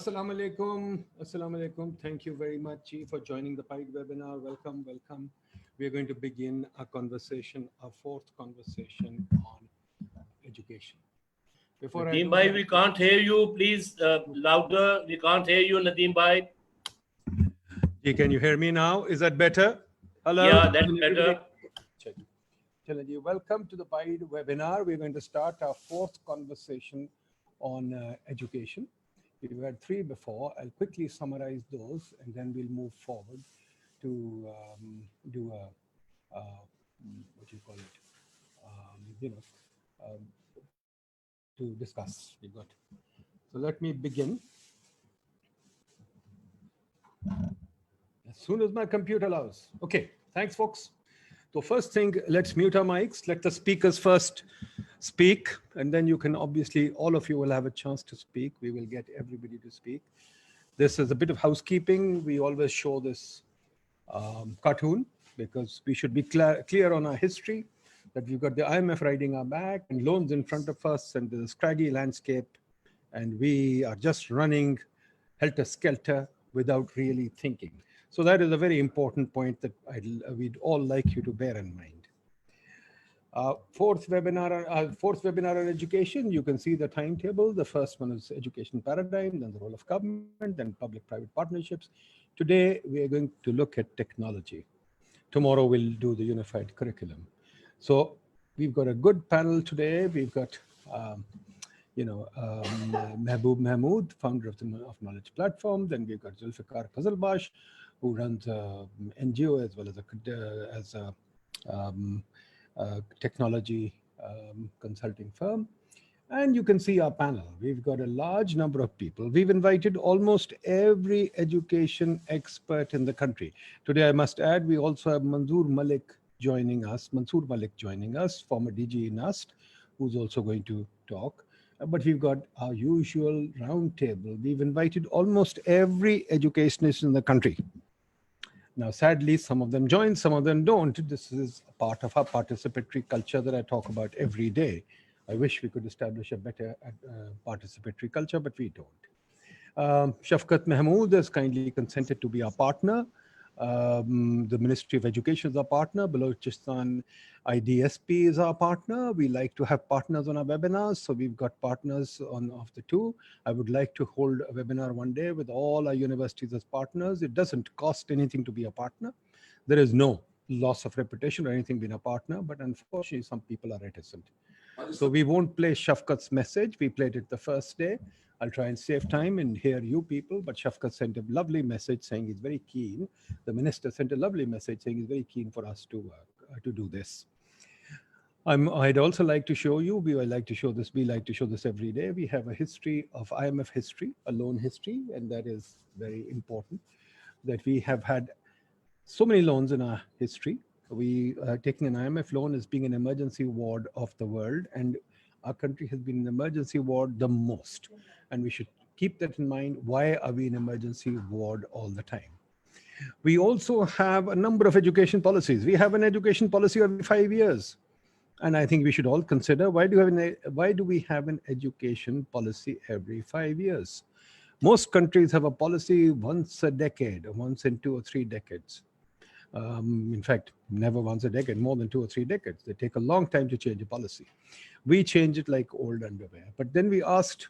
Assalamu alaikum. Assalamu alaikum. Thank you very much, Chi, for joining the PIDE webinar. Welcome, welcome. We are going to begin a conversation, our fourth conversation on education. Before I Nadeem do bhai, that, we can't hear you. Please louder. We can't hear you, Nadeem bhai. Chi, can you hear me now? Is that better? Hello? Yeah, that's Can better. everybody check? Chalaji, welcome to the PIDE webinar. We're going to start our fourth conversation on education. We've had three before. I'll quickly summarize those and then we'll move forward to do what you call it, to discuss. We got. So let me begin. As soon as my computer allows. Okay, thanks, folks. So first thing, let's mute our mics. Let the speakers first speak, and then you can obviously, all of you will have a chance to speak. We will get everybody to speak. This is a bit of housekeeping. We always show this cartoon because we should be clear on our history, that we've got the IMF riding our back and loans in front of us and the scraggy landscape, and we are just running helter-skelter without really thinking. So that is a very important point that we'd all like you to bear in mind. Fourth webinar on education. You can see the timetable. The first one is education paradigm, then the role of government, then public-private partnerships. Today, we are going to look at technology. Tomorrow, we'll do the unified curriculum. So we've got a good panel today. We've got, Mehboob Mahmood, founder of the Knowledge Platform. Then we've got Zulfikar Fazalbash, who runs NGO as well as a technology consulting firm. And you can see our panel. We've got a large number of people. We've invited almost every education expert in the country. Today, I must add, we also have Mansoor Malik joining us, former DG NUST, who's also going to talk. But we've got our usual roundtable. We've invited almost every educationist in the country. Now, sadly, some of them join, some of them don't. This is a part of our participatory culture that I talk about every day. I wish we could establish a better participatory culture, but we don't. Shafkat Mahmood has kindly consented to be our partner. The Ministry of Education is our partner. Balochistan IDSP is our partner. We like to have partners on our webinars. So we've got partners of the two. I would like to hold a webinar one day with all our universities as partners. It doesn't cost anything to be a partner. There is no loss of reputation or anything being a partner, but unfortunately, some people are reticent. So we won't play Shafkat's message. We played it the first day. I'll try and save time and hear you people, but Shafkat sent a lovely message saying he's very keen. The minister sent a lovely message saying he's very keen for us to do this. I'd also like to show you, we like to show this every day. We have a history of IMF history, a loan history, and that is very important, that we have had so many loans in our history. We taking an IMF loan as being an emergency ward of the world, and our country has been an emergency ward the most. And we should keep that in mind. Why are we in emergency ward all the time? We also have a number of education policies. We have an education policy every 5 years. And I think we should all consider, why do we have an education policy every 5 years? Most countries have a policy once a decade, or once in 2 or 3 decades. In fact, never once a decade, more than 2 or 3 decades. They take a long time to change a policy. We change it like old underwear. But then we asked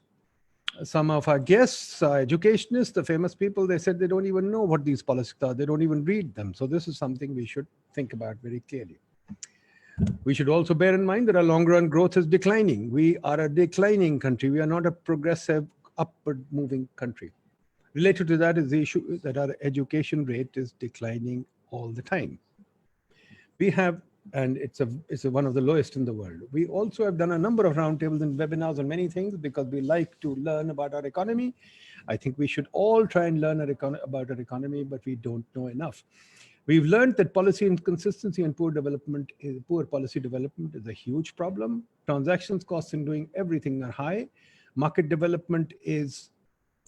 some of our guests, educationists, the famous people, they said they don't even know what these policies are. They don't even read them. So this is something we should think about very clearly. We should also bear in mind that our long-run growth is declining. We are a declining country. We are not a progressive, upward-moving country. Related to that is the issue that our education rate is declining all the time. We have, and it's one of the lowest in the world. We also have done a number of roundtables and webinars on many things because we like to learn about our economy. I think we should all try and learn about our economy, but we don't know enough. We've learned that policy inconsistency and poor policy development is a huge problem. Transactions costs in doing everything are high. Market development is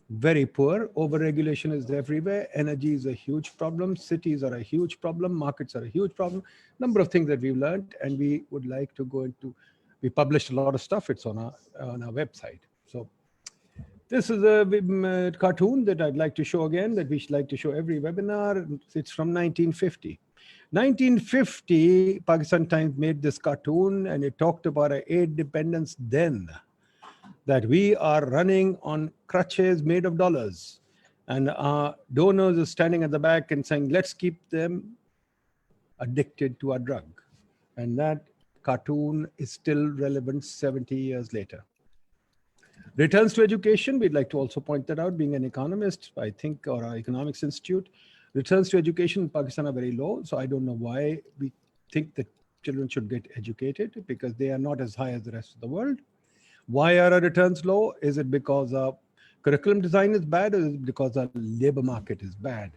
very poor. Over-regulation is everywhere. Energy is a huge problem. Cities are a huge problem. Markets are a huge problem. Number of things that we've learned, and we would like to go into. We published a lot of stuff. It's on our website. So This is a cartoon that I'd like to show again, that we should like to show every webinar. It's from 1950. 1950, Pakistan Times made this cartoon, and it talked about our aid dependence then, that we are running on crutches made of dollars. And our donors are standing at the back and saying, let's keep them addicted to our drug. And that cartoon is still relevant 70 years later. Returns to education, we'd like to also point that out. Being an economist, I think, or our economics institute, returns to education in Pakistan are very low. So I don't know why we think that children should get educated, because they are not as high as the rest of the world. Why are our returns low? Is it because our curriculum design is bad, or is it because our labor market is bad?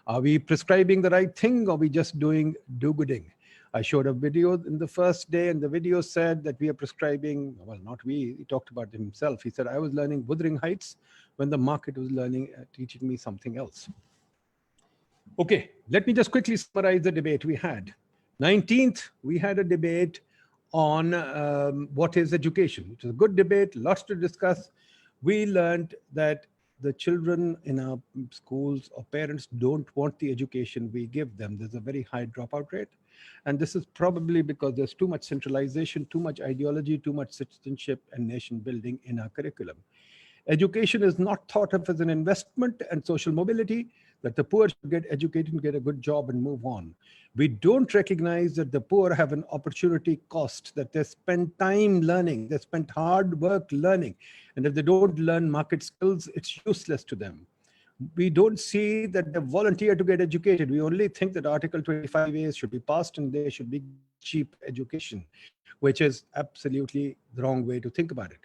Are we prescribing the right thing, or are we just doing do-gooding? I showed a video in the first day, and the video said that we are prescribing, well, not we, he talked about himself. He said, I was learning Wuthering Heights when the market was teaching me something else. Okay, let me just quickly summarize the debate we had. 19th, we had a debate on what is education. It was a good debate, lots to discuss. We learned that the children in our schools or parents don't want the education we give them. There's a very high dropout rate. And this is probably because there's too much centralization, too much ideology, too much citizenship and nation building in our curriculum. Education is not thought of as an investment and social mobility, that the poor should get educated and get a good job and move on. We don't recognize that the poor have an opportunity cost, that they spend time learning, they spend hard work learning. And if they don't learn market skills, it's useless to them. We don't see that they volunteer to get educated. We only think that Article 25A should be passed and they should be cheap education, which is absolutely the wrong way to think about it.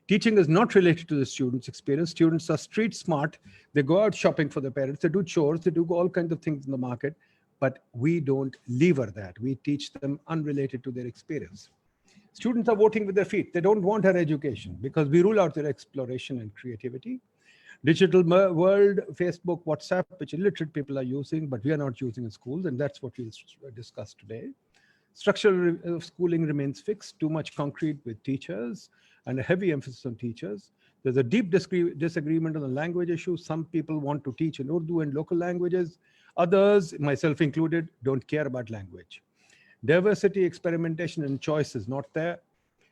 Teaching is not related to the students' experience. Students are street smart. They go out shopping for their parents. They do chores. They do all kinds of things in the market. But we don't lever that. We teach them unrelated to their experience. Students are voting with their feet. They don't want our education because we rule out their exploration and creativity. Digital world, Facebook, WhatsApp, which illiterate people are using, but we are not using in schools. And that's what we'll discuss today. Structural schooling remains fixed, too much concrete with teachers and a heavy emphasis on teachers. There's a deep disagreement on the language issue. Some people want to teach in Urdu and local languages. Others, myself included, don't care about language. Diversity, experimentation, and choice is not there.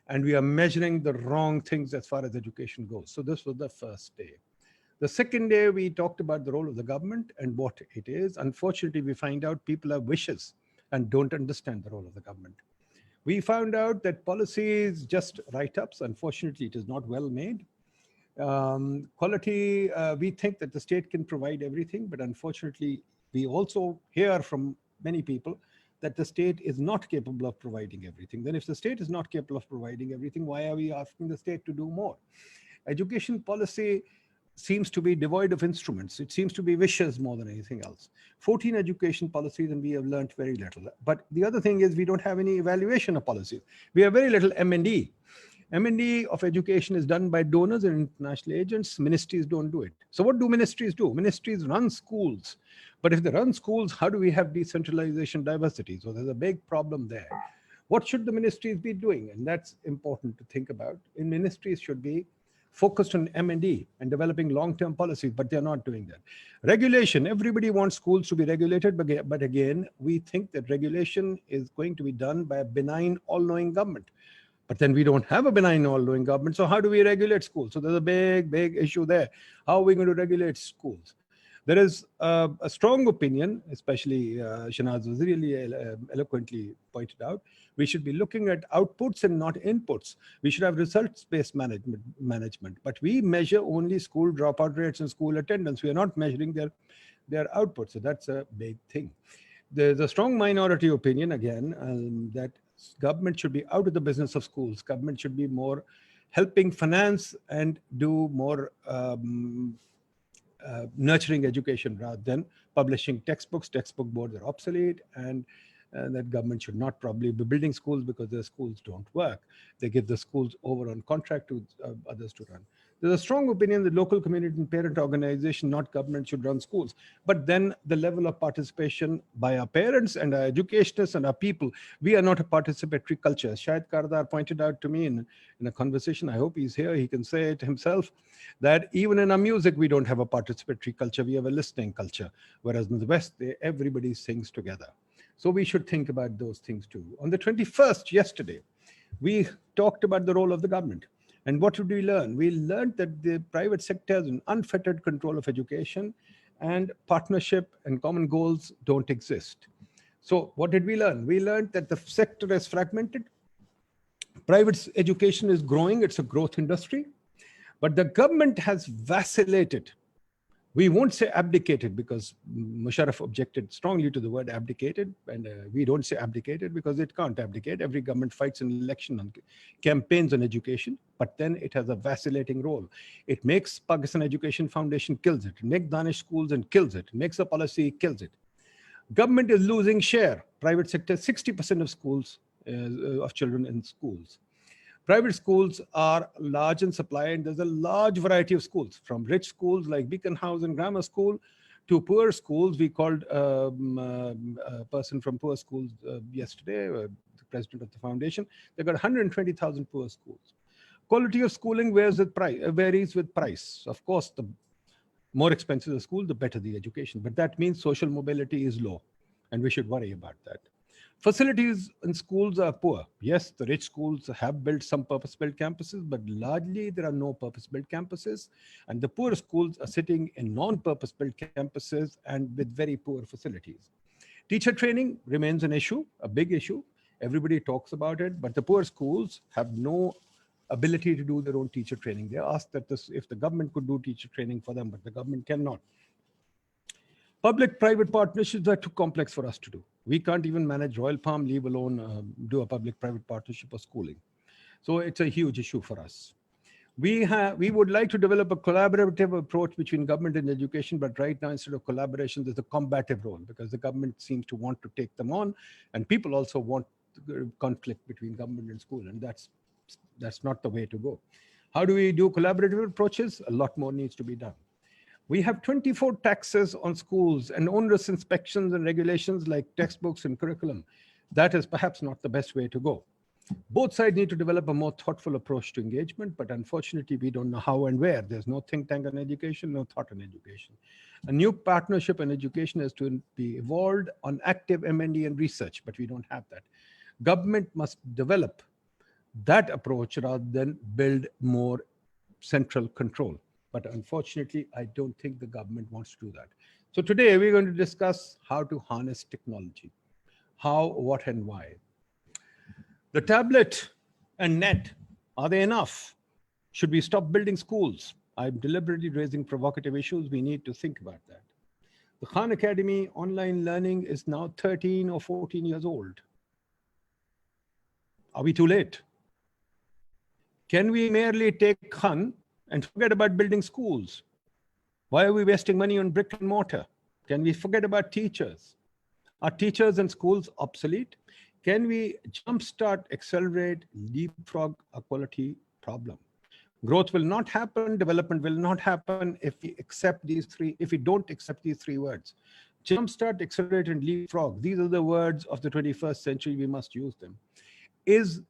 And we are measuring the wrong things as far as education goes. So this was the first day. The second day, we talked about the role of the government and what it is. Unfortunately, we find out people have wishes and don't understand the role of the government. We found out that policy is just write-ups. Unfortunately, it is not well made. Quality, we think that the state can provide everything, but unfortunately, we also hear from many people that the state is not capable of providing everything. Then if the state is not capable of providing everything, why are we asking the state to do more? Education policy seems to be devoid of instruments. It seems to be wishes more than anything else. 14 education policies, and we have learned very little. But the other thing is we don't have any evaluation of policies. We have very little M&E. M&E of education is done by donors and international agents. Ministries don't do it. So what do ministries do? Ministries run schools. But if they run schools, how do we have decentralization, diversity? So there's a big problem there. What should the ministries be doing? And that's important to think about. In ministries should be focused on M&E and developing long-term policies, but they're not doing that. Regulation, everybody wants schools to be regulated, but again, we think that regulation is going to be done by a benign, all-knowing government. But then we don't have a benign, all-knowing government, so how do we regulate schools? So there's a big, big issue there. How are we going to regulate schools? There is a strong opinion, especially Shanaz was really eloquently pointed out, we should be looking at outputs and not inputs. We should have results-based management, but we measure only school dropout rates and school attendance. We are not measuring their output, so that's a big thing. There's a strong minority opinion, again, that government should be out of the business of schools. Government should be more helping finance and do more nurturing education rather than publishing textbooks. Textbook boards are obsolete, and that government should not probably be building schools because their schools don't work. They give the schools over on contract to others to run. There's a strong opinion that local community and parent organization, not government, should run schools. But then the level of participation by our parents and our educationists and our people, we are not a participatory culture. Shahid Kardar pointed out to me in a conversation, I hope he's here, he can say it himself, that even in our music, we don't have a participatory culture, we have a listening culture. Whereas in the West, everybody sings together. So we should think about those things too. On the 21st, yesterday, we talked about the role of the government. And what did we learn? We learned that the private sector has an unfettered control of education, and partnership and common goals don't exist. So what did we learn? We learned that the sector is fragmented. Private education is growing. It's a growth industry. But the government has vacillated. We won't say abdicated, because Musharraf objected strongly to the word abdicated, and we don't say abdicated because it can't abdicate. Every government fights an election on campaigns on education, but then it has a vacillating role. It makes Pakistan Education Foundation, kills it. It makes Danish schools and kills it. It makes a policy, kills it. Government is losing share. Private sector, 60% of schools, of children in schools. Private schools are large in supply, and there's a large variety of schools, from rich schools like Beacon House and Grammar School to poor schools. We called a person from poor schools yesterday, the president of the foundation. They've got 120,000 poor schools. Quality of schooling varies with price. Of course, the more expensive the school, the better the education. But that means social mobility is low, and we should worry about that. Facilities in schools are poor. Yes, the rich schools have built some purpose-built campuses, but largely there are no purpose-built campuses. And the poor schools are sitting in non-purpose-built campuses and with very poor facilities. Teacher training remains an issue, a big issue. Everybody talks about it, but the poor schools have no ability to do their own teacher training. They asked that if the government could do teacher training for them, but the government cannot. Public-private partnerships are too complex for us to do. We can't even manage Royal Palm, leave alone do a public-private partnership for schooling. So it's a huge issue for us. We would like to develop a collaborative approach between government and education, but right now, instead of collaboration, there's a combative role, because the government seems to want to take them on, and people also want conflict between government and school, and that's not the way to go. How do we do collaborative approaches? A lot more needs to be done. We have 24 taxes on schools and onerous inspections and regulations like textbooks and curriculum. That is perhaps not the best way to go. Both sides need to develop a more thoughtful approach to engagement, but unfortunately, we don't know how and where. There's no think tank on education, no thought on education. A new partnership on education has to be evolved on active M&E and research, but we don't have that. Government must develop that approach rather than build more central control. But unfortunately, I don't think the government wants to do that. So today we're going to discuss how to harness technology. How, what, and why. The tablet and net, are they enough? Should we stop building schools? I'm deliberately raising provocative issues. We need to think about that. The Khan Academy online learning is now 13 or 14 years old. Are we too late? Can we merely take Khan and forget about building schools? Why are we wasting money on brick and mortar? Can we forget about teachers? Are teachers and schools obsolete? Can we jumpstart, accelerate, leapfrog a quality problem? Growth will not happen, development will not happen if we don't accept these three words. Jumpstart, accelerate, and leapfrog. These are the words of the 21st century. We must use them. Is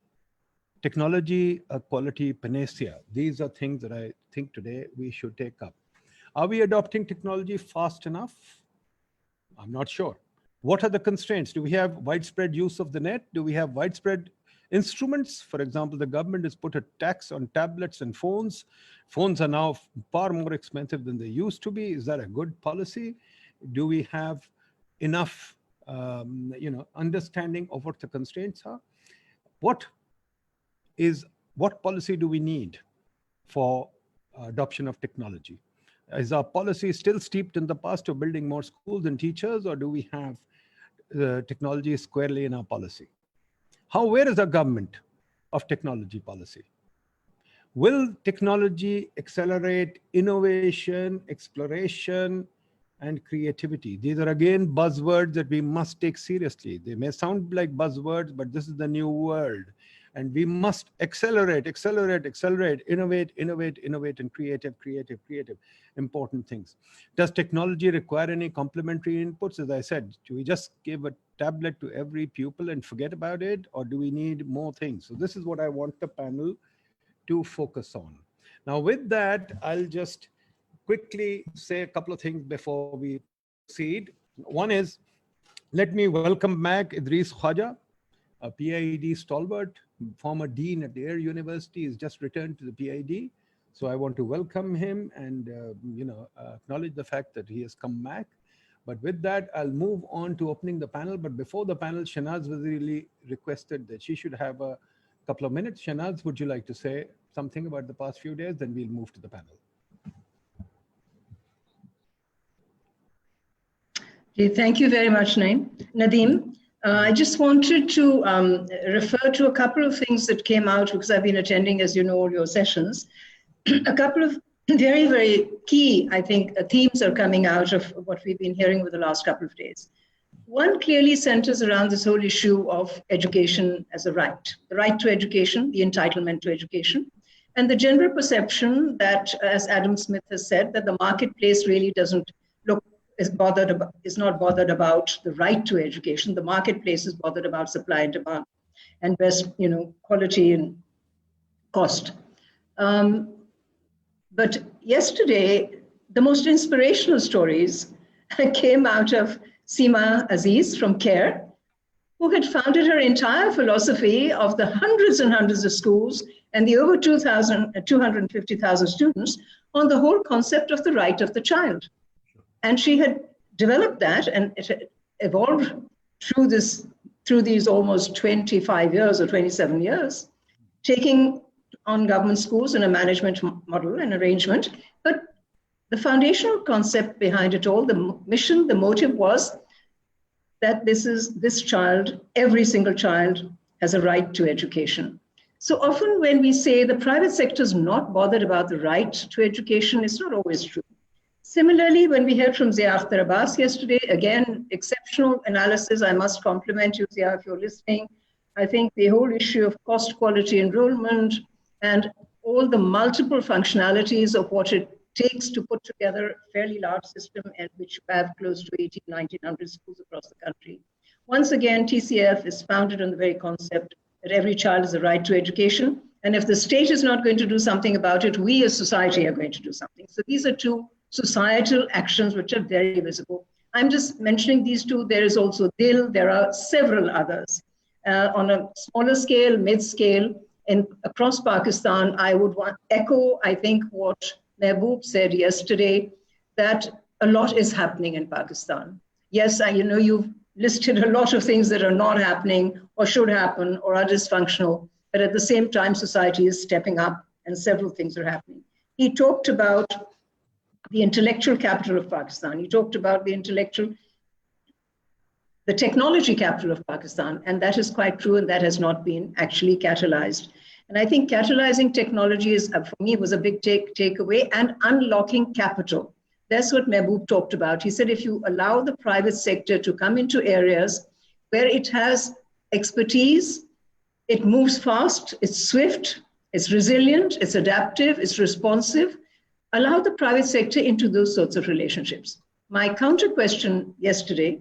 technology a quality panacea? These are things that I think today we should take up. Are we adopting technology fast enough? I'm not sure. What are the constraints? Do we have widespread use of the net? Do we have widespread instruments? For example, the government has put a tax on tablets and phones. Phones are now far more expensive than they used to be. Is that a good policy? Do we have enough understanding of what the constraints are? What policy do we need for adoption of technology? Is our policy still steeped in the past of building more schools and teachers, or do we have technology squarely in our policy? Where is our government of technology policy? Will technology accelerate innovation, exploration, and creativity? These are again buzzwords that we must take seriously. They may sound like buzzwords, but this is the new world. And we must accelerate, innovate, and creative, important things. Does technology require any complementary inputs? As I said, do we just give a tablet to every pupil and forget about it? Or do we need more things? So this is what I want the panel to focus on. Now with that, I'll just quickly say a couple of things before we proceed. One is, let me welcome back Idris Khwaja, a PIDE stalwart, former dean at the Air University, has just returned to the PIDE. So I want to welcome him and acknowledge the fact that he has come back. But with that, I'll move on to opening the panel. But before the panel, Shanaz Waziri requested that she should have a couple of minutes. Shanaz, would you like to say something about the past few days? Then we'll move to the panel. Thank you very much, Nadeem. I just wanted to refer to a couple of things that came out, because I've been attending, as you know, all your sessions. A couple of very, very key, I think, themes are coming out of what we've been hearing over the last couple of days. One clearly centers around this whole issue of education as a right, the right to education, the entitlement to education, and the general perception that, as Adam Smith has said, that the marketplace really is not bothered about the right to education. The marketplace is bothered about supply and demand and best, quality and cost. But yesterday, the most inspirational stories came out of Seema Aziz from CARE, who had founded her entire philosophy of the hundreds and hundreds of schools and the over 250,000 students on the whole concept of the right of the child. And she had developed that, and it had evolved through these almost 25 years or 27 years, taking on government schools in a management model and arrangement. But the foundational concept behind it all, the mission, the motive was that this child, every single child, has a right to education. So often when we say the private sector is not bothered about the right to education, it's not always true. Similarly, when we heard from Zia Akhtar Abbas yesterday, again, exceptional analysis. I must compliment you, Zia, if you're listening. I think the whole issue of cost, quality, enrollment, and all the multiple functionalities of what it takes to put together a fairly large system, and which you have close to 1,900 schools across the country. Once again, TCF is founded on the very concept that every child has a right to education. And if the state is not going to do something about it, we as society are going to do something. So these are two societal actions which are very visible. I'm just mentioning these two. There is also DIL. There are several others. On a smaller scale, mid-scale, across Pakistan, I would echo, I think, what Mehboob said yesterday, that a lot is happening in Pakistan. Yes, you've listed a lot of things that are not happening or should happen or are dysfunctional, but at the same time, society is stepping up and several things are happening. He talked about the intellectual capital of Pakistan. He talked about the technology capital of Pakistan, and that is quite true, and that has not been actually catalyzed. And I think catalyzing technology for me, was a big takeaway, and unlocking capital. That's what Mehboob talked about. He said, if you allow the private sector to come into areas where it has expertise, it moves fast, it's swift, it's resilient, it's adaptive, it's responsive, allow the private sector into those sorts of relationships. My counter question yesterday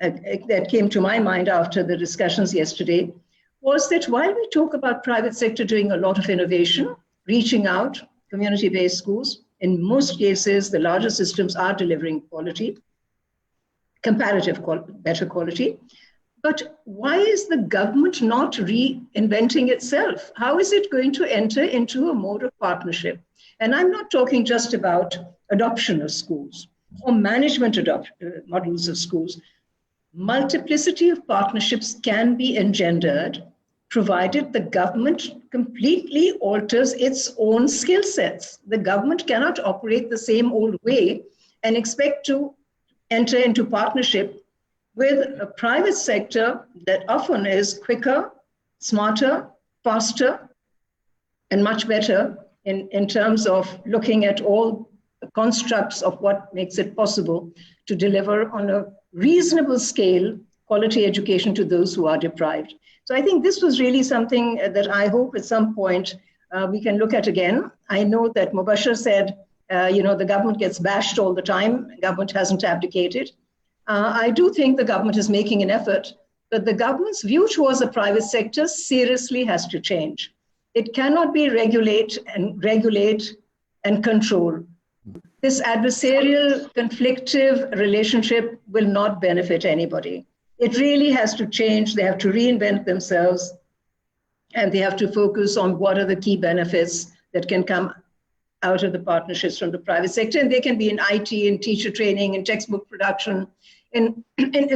that came to my mind after the discussions yesterday was that while we talk about private sector doing a lot of innovation, reaching out, community-based schools, in most cases, the larger systems are delivering quality, better quality. But why is the government not reinventing itself? How is it going to enter into a mode of partnership? And I'm not talking just about adoption of schools or management models of schools. Multiplicity of partnerships can be engendered, provided the government completely alters its own skill sets. The government cannot operate the same old way and expect to enter into partnership with a private sector that often is quicker, smarter, faster, and much better in terms of looking at all the constructs of what makes it possible to deliver on a reasonable scale quality education to those who are deprived. So I think this was really something that I hope at some point we can look at again. I know that Mubashir said, the government gets bashed all the time. Government hasn't abdicated. I do think the government is making an effort, but the government's view towards the private sector seriously has to change. It cannot be regulate and control. This adversarial, conflictive relationship will not benefit anybody. It really has to change. They have to reinvent themselves, and they have to focus on what are the key benefits that can come out of the partnerships from the private sector. And they can be in IT, in teacher training, in textbook production, in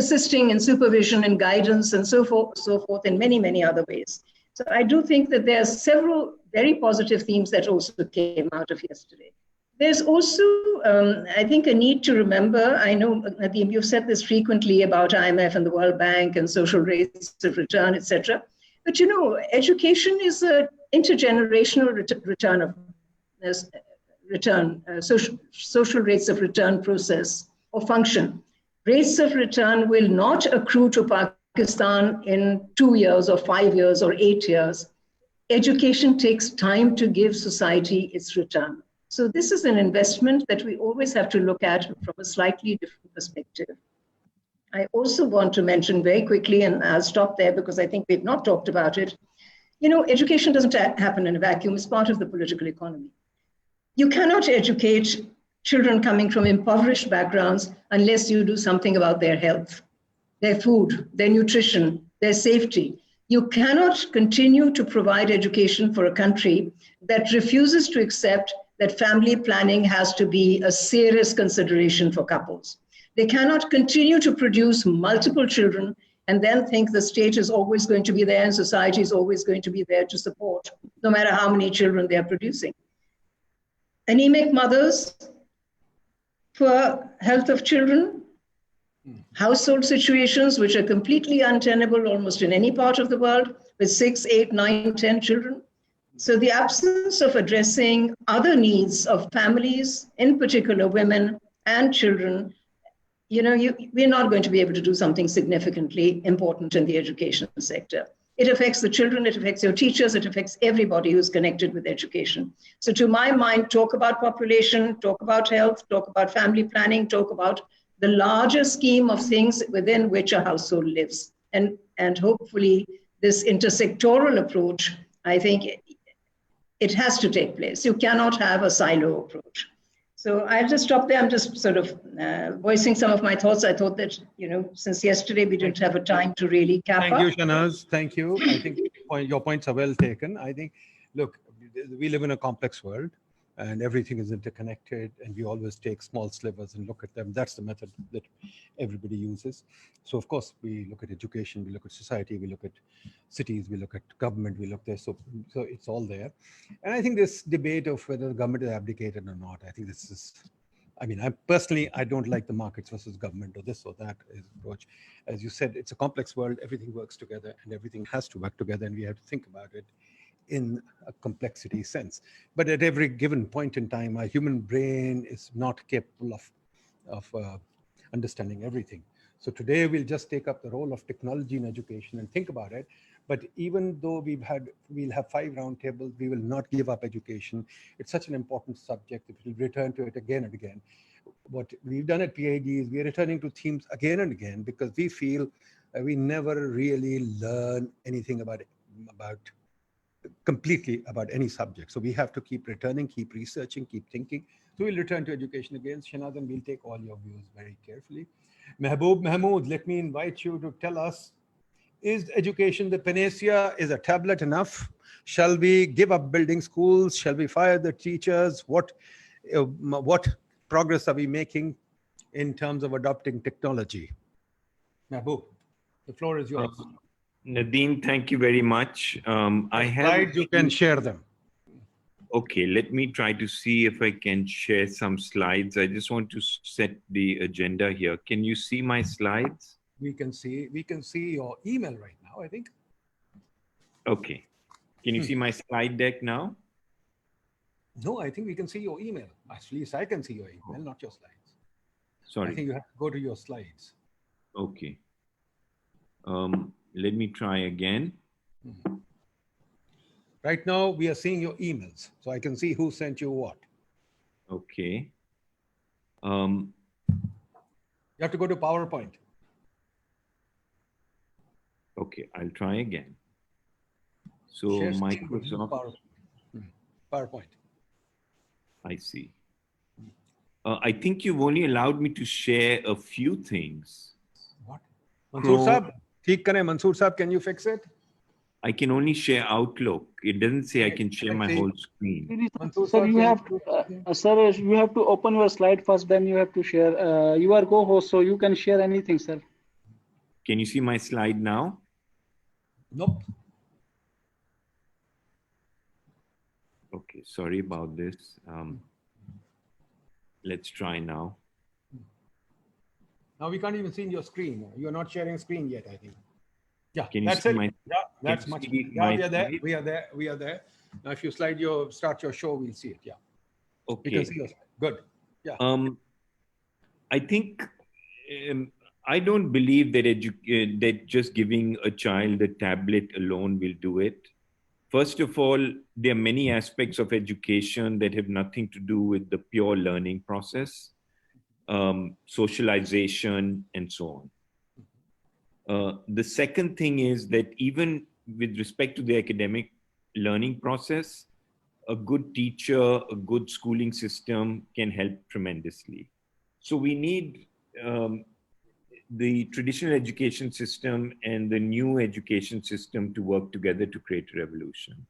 assisting in supervision and guidance and so forth in many, many other ways. So I do think that there are several very positive themes that also came out of yesterday. There's also, I think, a need to remember, I know, Nadeem, you've said this frequently about IMF and the World Bank and social rates of return, etc. But, education is an intergenerational social rates of return process or function. Rates of return will not accrue to Pakistan in 2 years or 5 years or 8 years. Education takes time to give society its return. So this is an investment that we always have to look at from a slightly different perspective. I also want to mention very quickly, and I'll stop there because I think we've not talked about it. Education doesn't happen in a vacuum. It's part of the political economy. You cannot educate children coming from impoverished backgrounds unless you do something about their health, their food, their nutrition, their safety. You cannot continue to provide education for a country that refuses to accept that family planning has to be a serious consideration for couples. They cannot continue to produce multiple children and then think the state is always going to be there and society is always going to be there to support, no matter how many children they are producing. Anemic mothers, poor health of children, household situations which are completely untenable almost in any part of the world with 6, 8, 9, 10 children. So the absence of addressing other needs of families, in particular women and children, we're not going to be able to do something significantly important in the education sector. It affects the children, it affects your teachers, it affects everybody who's connected with education. So to my mind, talk about population, talk about health, talk about family planning, talk about the larger scheme of things within which a household lives. And hopefully this intersectoral approach, I think it has to take place. You cannot have a silo approach. So I'll just stop there. I'm just sort of voicing some of my thoughts. I thought that, since yesterday we didn't have a time to really cap up. Thank you, Shanaz. Thank you. I think your points are well taken. I think, look, we live in a complex world and everything is interconnected and we always take small slivers and look at them. That's the method that everybody uses. So of course, we look at education, we look at society, we look at cities, we look at government, we look there. So it's all there. And I think this debate of whether the government is abdicated or not, I think this is, I don't like the markets versus government or this or that approach. As you said, it's a complex world, everything works together and everything has to work together and we have to think about it in a complexity sense. But at every given point in time, our human brain is not capable of understanding everything. So today we'll just take up the role of technology in education and think about it. But even though we'll have 5 roundtables, we will not give up education. It's such an important subject that we'll return to it again and again. What we've done at PIDE is we're returning to themes again and again because we feel we never really learn anything completely about any subject. So we have to keep returning, keep researching, keep thinking. So we'll return to education again, Shanaz, and we'll take all your views very carefully. Mahmood, let me invite you to tell us, is education the panacea? Is a tablet enough? Shall we give up building schools? Shall we fire the teachers? What progress are we making in terms of adopting technology? Mahmood, the floor is yours. Nadeem, thank you very much. Slides, you can share them. Okay, let me try to see if I can share some slides. I just want to set the agenda here. Can you see my slides? We can see your email right now, I think. Okay. Can you see my slide deck now? No, I think we can see your email. At least I can see your email, not your slides. Sorry. I think you have to go to your slides. Okay. Let me try again. Right now, we are seeing your emails, so I can see who sent you what. Okay. You have to go to PowerPoint. Okay, I'll try again. So Share screen with Microsoft, PowerPoint. I see. I think you've only allowed me to share a few things. What? Mansoor Saab, theek kare. Mansoor Saab, can you fix it? I can only share Outlook. It doesn't say I can share my whole screen. Mansoor Sir, Saab, you have to, sir, you have to open your slide first, then you have to share. You are co-host, so you can share anything, sir. Can you see my slide now? Nope. Okay, sorry about this. Let's try now. Now we can't even see your screen. You're not sharing screen yet, I think. Yeah, Can you that's see it. my? Yeah, that's much. see Yeah, my we are there. slide? We are there. We are there. Now, if you start your show, we'll see it. Yeah. We can Okay. see your slide. Good. Yeah. I think I don't believe that that just giving a child a tablet alone will do it. First of all, there are many aspects of education that have nothing to do with the pure learning process, socialization, and so on. The second thing is that even with respect to the academic learning process, a good teacher, a good schooling system can help tremendously. So we need the traditional education system and the new education system to work together to create a revolution.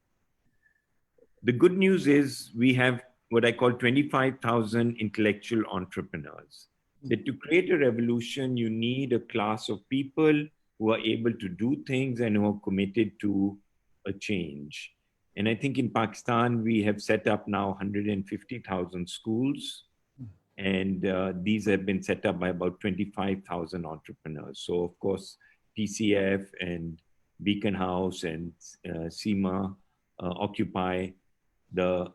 The good news is we have what I call 25,000 intellectual entrepreneurs. That to create a revolution, you need a class of people who are able to do things and who are committed to a change. And I think in Pakistan, we have set up now 150,000 schools. And these have been set up by about 25,000 entrepreneurs. So, of course, TCF and Beacon House and SEMA occupy the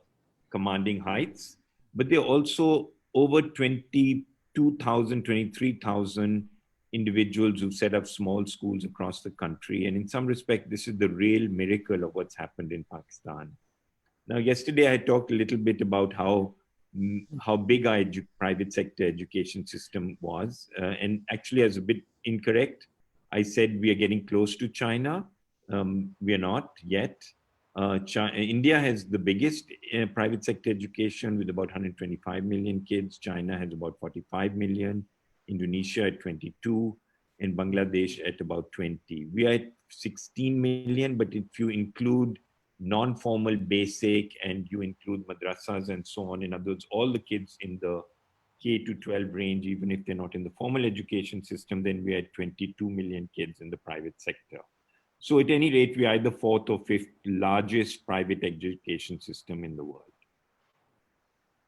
commanding heights. But there are also over 22,000, 23,000 individuals who set up small schools across the country. And in some respect, this is the real miracle of what's happened in Pakistan. Now, yesterday I talked a little bit about how big our private sector education system was. And actually, I was a bit incorrect. I said we are getting close to China. We are not yet. India has the biggest private sector education with about 125 million kids. China has about 45 million. Indonesia at 22. And Bangladesh at about 20. We are at 16 million, but if you include non-formal basic and you include madrasas and so on, in other words, all the kids in the K to 12 range, even if they're not in the formal education system, then we had 22 million kids in the private sector. So at any rate, we are the fourth or fifth largest private education system in the world.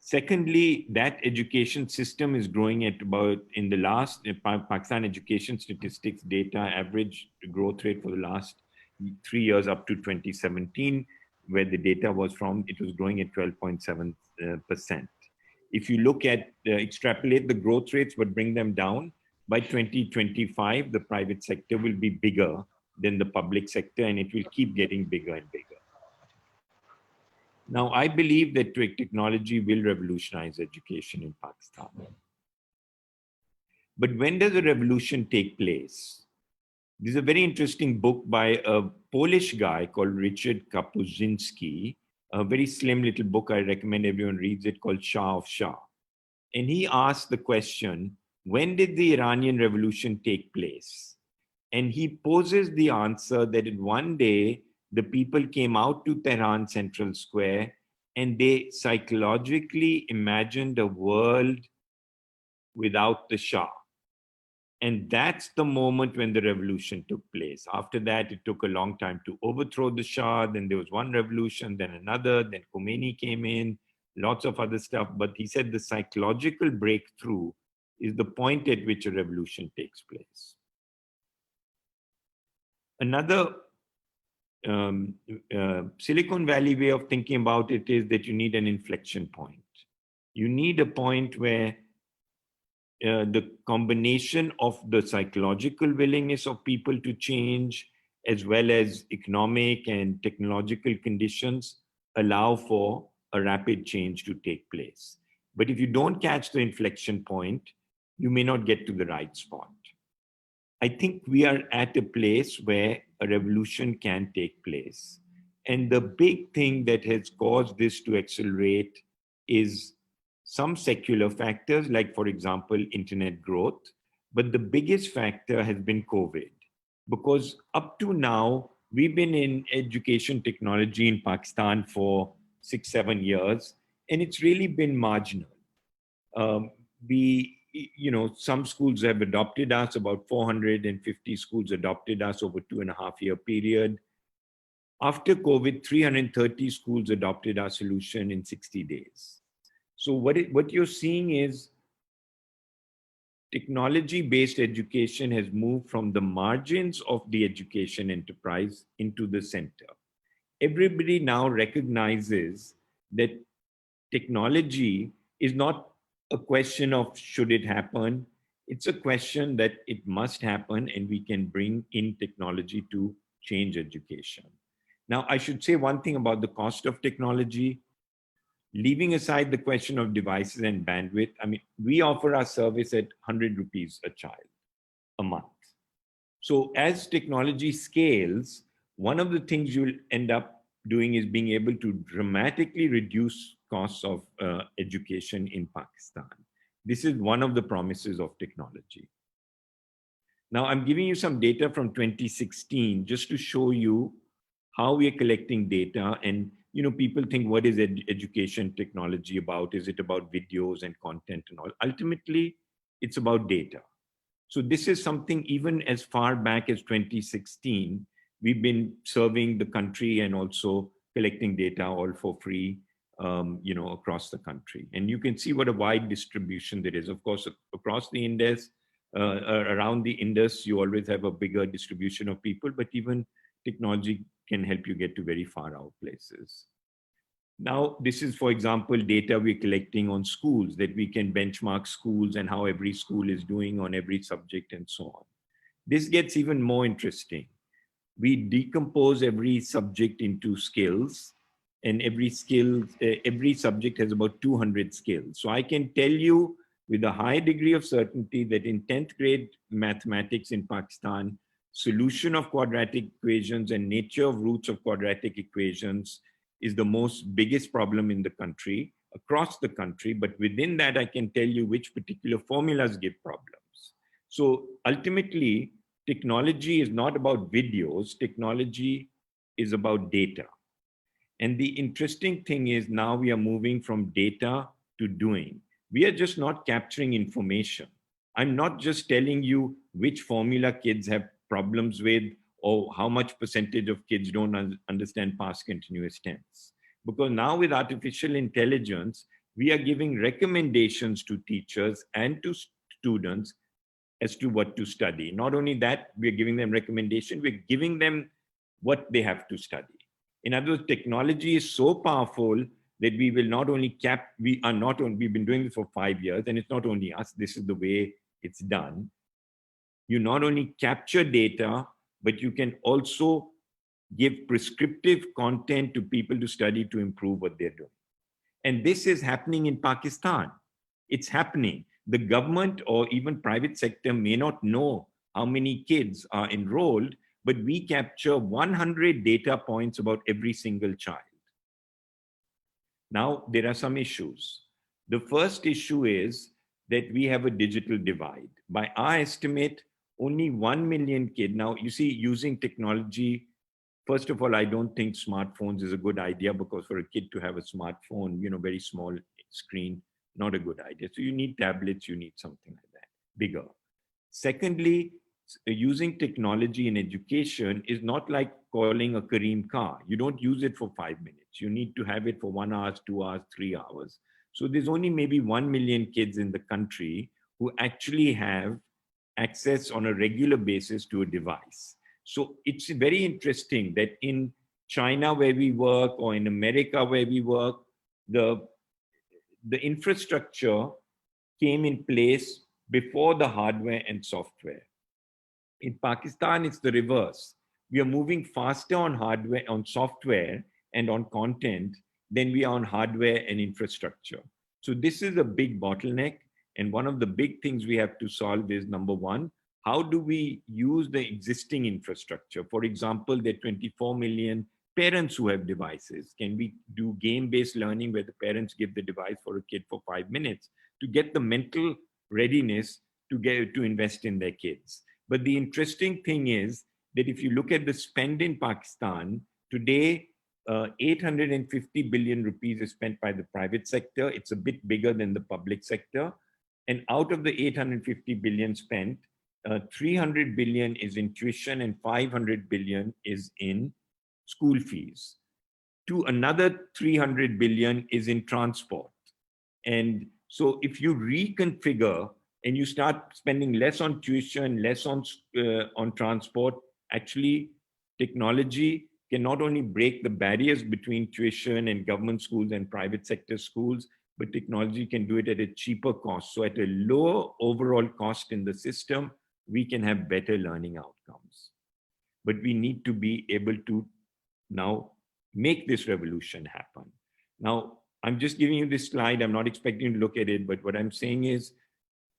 Secondly, that education system is growing at about, in the last Pakistan education statistics data, average growth rate for the last 3 years up to 2017, where the data was from, it was growing at 12.7%. If you look at, extrapolate the growth rates, but bring them down, by 2025, the private sector will be bigger than the public sector, and it will keep getting bigger and bigger. Now, I believe that technology will revolutionize education in Pakistan. But when does a revolution take place? There's a very interesting book by a Polish guy called Richard Kapuscinski, a very slim little book. I recommend everyone reads it, called Shah of Shah. And he asked the question, when did the Iranian Revolution take place? And he poses the answer that one day the people came out to Tehran Central Square and they psychologically imagined a world without the Shah. And that's the moment when the revolution took place. After that, it took a long time to overthrow the Shah. Then there was one revolution, then another, then Khomeini came in, lots of other stuff. But he said the psychological breakthrough is the point at which a revolution takes place. Another Silicon Valley way of thinking about it is that you need an inflection point. You need a point where the combination of the psychological willingness of people to change, as well as economic and technological conditions, allow for a rapid change to take place. But if you don't catch the inflection point, you may not get to the right spot. I think we are at a place where a revolution can take place. And the big thing that has caused this to accelerate is some secular factors, like, for example, internet growth. But the biggest factor has been COVID, because up to now, we've been in education technology in Pakistan for 6-7 years, and it's really been marginal. Some schools have adopted us, about 450 schools adopted us over 2.5-year period. After COVID, 330 schools adopted our solution in 60 days. So what you're seeing is technology-based education has moved from the margins of the education enterprise into the center. Everybody now recognizes that technology is not a question of should it happen. It's a question that it must happen, and we can bring in technology to change education. Now, I should say one thing about the cost of technology. Leaving aside the question of devices and bandwidth, I mean, we offer our service at 100 rupees a child a month. So as technology scales, one of the things you'll end up doing is being able to dramatically reduce costs of education in Pakistan. This is one of the promises of technology. Now, I'm giving you some data from 2016 just to show you how we are collecting data. And people think, what is education technology about? Is it about videos and content and all? Ultimately, it's about data. So this is something even as far back as 2016, we've been serving the country and also collecting data all for free, across the country. And you can see what a wide distribution there is. Of course, across the Indus, around the Indus, you always have a bigger distribution of people, but even technology can help you get to very far out places. Now, this is, for example, data we're collecting on schools, that we can benchmark schools and how every school is doing on every subject and so on. This gets even more interesting. We decompose every subject into skills, and every subject has about 200 skills. So I can tell you with a high degree of certainty that in 10th grade mathematics in Pakistan, solution of quadratic equations and nature of roots of quadratic equations is the biggest problem in the country, across the country. But within that, I can tell you which particular formulas give problems. So ultimately, technology is not about videos. Technology is about data. And the interesting thing is now we are moving from data to doing. We are just not capturing information. I'm not just telling you which formula kids have problems with, or how much percentage of kids don't understand past continuous tense. Because now with artificial intelligence, we are giving recommendations to teachers and to students as to what to study. Not only that, we're giving them recommendation, we're giving them what they have to study. In other words, technology is so powerful that we will not only we've been doing this for 5 years, and it's not only us, this is the way it's done. You not only capture data, but you can also give prescriptive content to people to study to improve what they're doing. And this is happening in Pakistan. It's happening. The government or even private sector may not know how many kids are enrolled, but we capture 100 data points about every single child. Now, there are some issues. The first issue is that we have a digital divide. By our estimate, only 1 million kids. Now, you see, using technology, first of all, I don't think smartphones is a good idea, because for a kid to have a smartphone, very small screen, not a good idea. So you need tablets, you need something like that, bigger. Secondly, using technology in education is not like calling a Kareem car. You don't use it for 5 minutes. You need to have it for 1 hour, 2 hours, 3 hours. So there's only maybe 1 million kids in the country who actually have access on a regular basis to a device. So it's very interesting that in China where we work, or in America where we work, the infrastructure came in place before the hardware and software. In Pakistan, it's the reverse. We are moving faster on hardware, on software and on content than we are on hardware and infrastructure. So this is a big bottleneck. And one of the big things we have to solve is, number one, how do we use the existing infrastructure? For example, there are 24 million parents who have devices. Can we do game-based learning where the parents give the device for a kid for 5 minutes to get the mental readiness to invest in their kids? But the interesting thing is that if you look at the spend in Pakistan, today, 850 billion rupees is spent by the private sector. It's a bit bigger than the public sector. And out of the 850 billion spent, 300 billion is in tuition and 500 billion is in school fees. To another 300 billion is in transport. And so if you reconfigure and you start spending less on tuition, less on transport, actually technology can not only break the barriers between tuition and government schools and private sector schools, but technology can do it at a cheaper cost. So at a lower overall cost in the system, we can have better learning outcomes. But we need to be able to now make this revolution happen. Now, I'm just giving you this slide. I'm not expecting you to look at it, but what I'm saying is,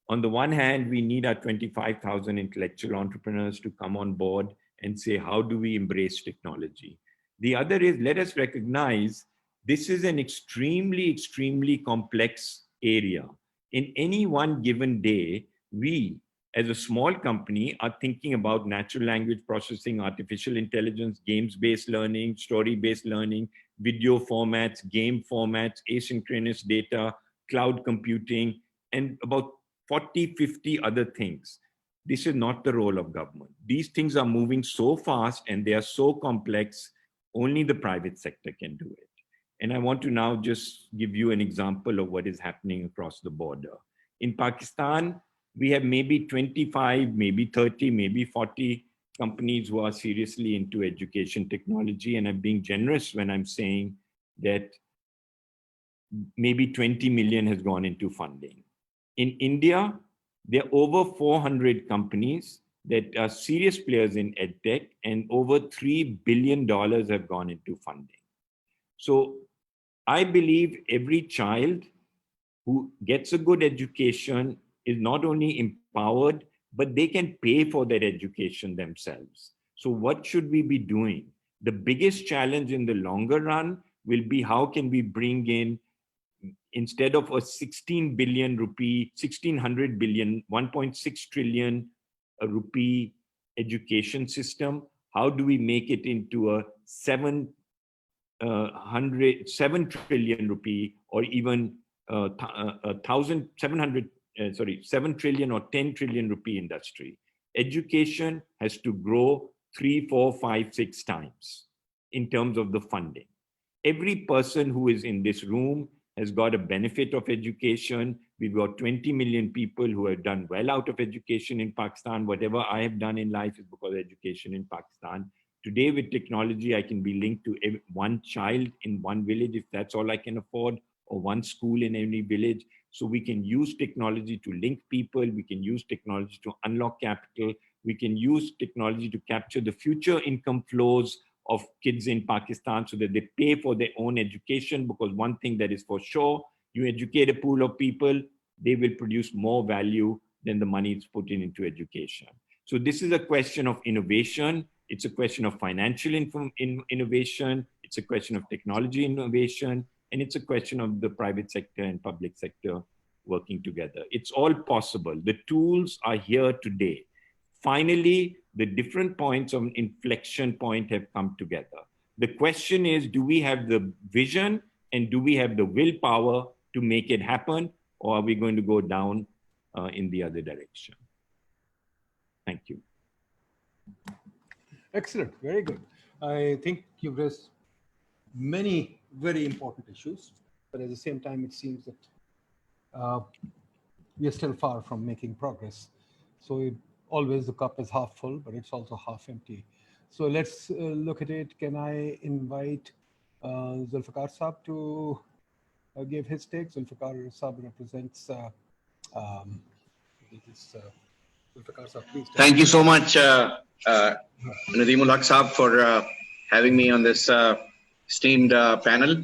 on the one hand, we need our 25,000 intellectual entrepreneurs to come on board and say, how do we embrace technology? The other is, let us recognize this is an extremely, extremely complex area. In any one given day, we, as a small company, are thinking about natural language processing, artificial intelligence, games-based learning, story-based learning, video formats, game formats, asynchronous data, cloud computing, and about 40, 50 other things. This is not the role of government. These things are moving so fast and they are so complex, only the private sector can do it. And I want to now just give you an example of what is happening across the border. In Pakistan, we have maybe 25, maybe 30, maybe 40 companies who are seriously into education technology. And I'm being generous when I'm saying that maybe 20 million has gone into funding. In India, there are over 400 companies that are serious players in EdTech, and over $3 billion have gone into funding. So I believe every child who gets a good education is not only empowered, but they can pay for their education themselves. So what should we be doing? The biggest challenge in the longer run will be, how can we bring in, instead of a 16 billion rupee, 1600 billion, 1.6 trillion rupee education system, how do we make it into a 7 trillion rupee, or even 7 trillion or 10 trillion rupee industry? Education has to grow 3, 4, 5, 6 times in terms of the funding. Every person who is in this room has got a benefit of education. We've got 20 million people who have done well out of education in Pakistan. Whatever I have done in life is because of education in Pakistan. Today with technology, I can be linked to one child in one village, if that's all I can afford, or one school in any village. So we can use technology to link people. We can use technology to unlock capital. We can use technology to capture the future income flows of kids in Pakistan so that they pay for their own education. Because one thing that is for sure, you educate a pool of people, they will produce more value than the money is put into education. So this is a question of innovation. It's a question of financial innovation. It's a question of technology innovation. And it's a question of the private sector and public sector working together. It's all possible. The tools are here today. Finally, the different points of inflection point have come together. The question is, do we have the vision and do we have the willpower to make it happen, or are we going to go down in the other direction? Thank you. Excellent, very good. I think you've raised many very important issues, but at the same time, it seems that we are still far from making progress. So always the cup is half full, but it's also half empty. So let's look at it. Can I invite Zulfikar Saab to give his take? Zulfikar Saab represents This, Zulfikar Sahab, please. Thank you so much, Nadeemul Haq Saab, for having me on this esteemed panel.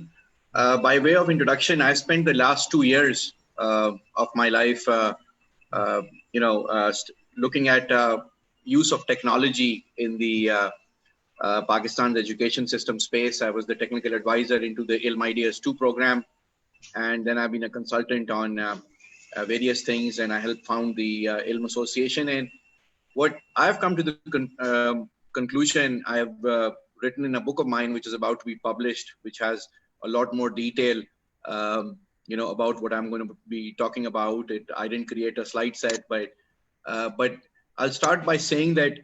By way of introduction, I spent the last 2 years of my life, looking at use of technology in the Pakistan's education system space. I was the technical advisor into the Ilm Ideas 2 program, and then I've been a consultant on various things, and I helped found the Ilm Association. And what I've come to the conclusion, I have written in a book of mine, which is about to be published, which has a lot more detail, about what I'm going to be talking about. I didn't create a slide set, but I'll start by saying that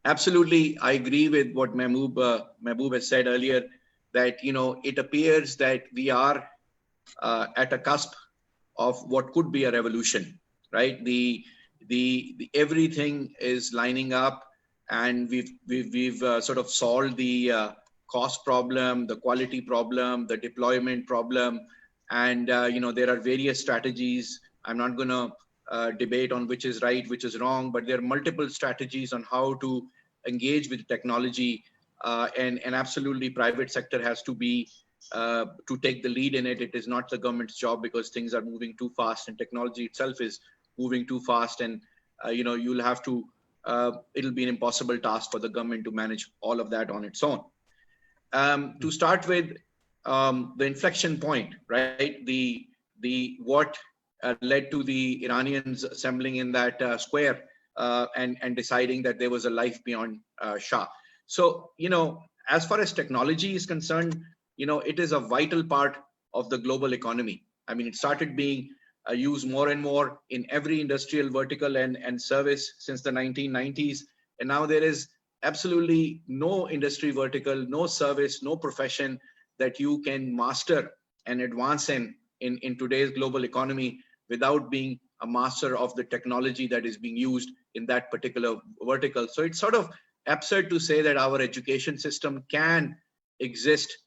absolutely, I agree with what Mehboob has said earlier, that, it appears that we are at a cusp of what could be a revolution, right? The everything is lining up, and we've sort of solved the cost problem, the quality problem, the deployment problem, and there are various strategies. I'm not going to debate on which is right, which is wrong, but there are multiple strategies on how to engage with technology, and absolutely private sector has to be to take the lead in it. It is not the government's job, because things are moving too fast, and technology itself is moving too fast, and you'll have to it'll be an impossible task for the government to manage all of that on its own. To start with, the inflection point, right? The what led to the Iranians assembling in that square and deciding that there was a life beyond Shah. So, as far as technology is concerned, it is a vital part of the global economy. I mean, it started being used more and more in every industrial vertical and service since the 1990s. And now there is absolutely no industry vertical, no service, no profession that you can master and advance in today's global economy without being a master of the technology that is being used in that particular vertical. So it's sort of absurd to say that our education system can exist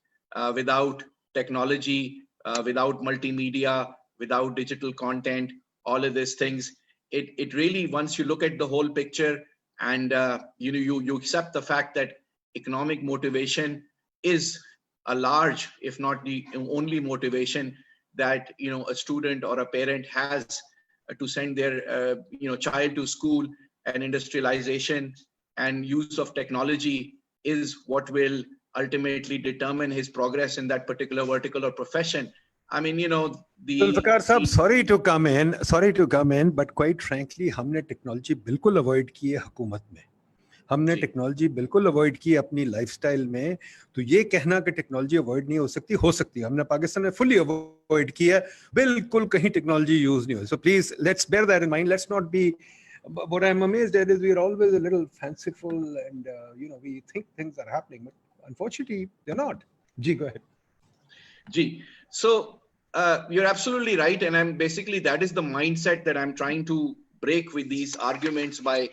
without technology, without multimedia, without digital content, all of these things. It really, once you look at the whole picture, and you accept the fact that economic motivation is a large, if not the only motivation that a student or a parent has to send their child to school, and industrialization and use of technology is what will ultimately determine his progress in that particular vertical or profession. I mean, Zulfikar Sahab, sorry to come in, but quite frankly, हमने technology बिल्कुल avoid की है हुकूमत में. हमने technology बिल्कुल avoid की अपनी लाइफस्टाइल में. तो ये कहना कि टेक्नोलॉजी अवॉइड नहीं हो सकती है. हमने पाकिस्तान में फुली अवॉइड किया, बिल्कुल कहीं टेक्नोलॉजी यूज नहीं हो. So please let's bear that in mind. Let's not be, what I'm amazed at is we're always a little fanciful, and we think things are happening, but unfortunately they're not. Ji, go ahead. Ji, so you're absolutely right, and I'm basically, that is the mindset that I'm trying to break with these arguments by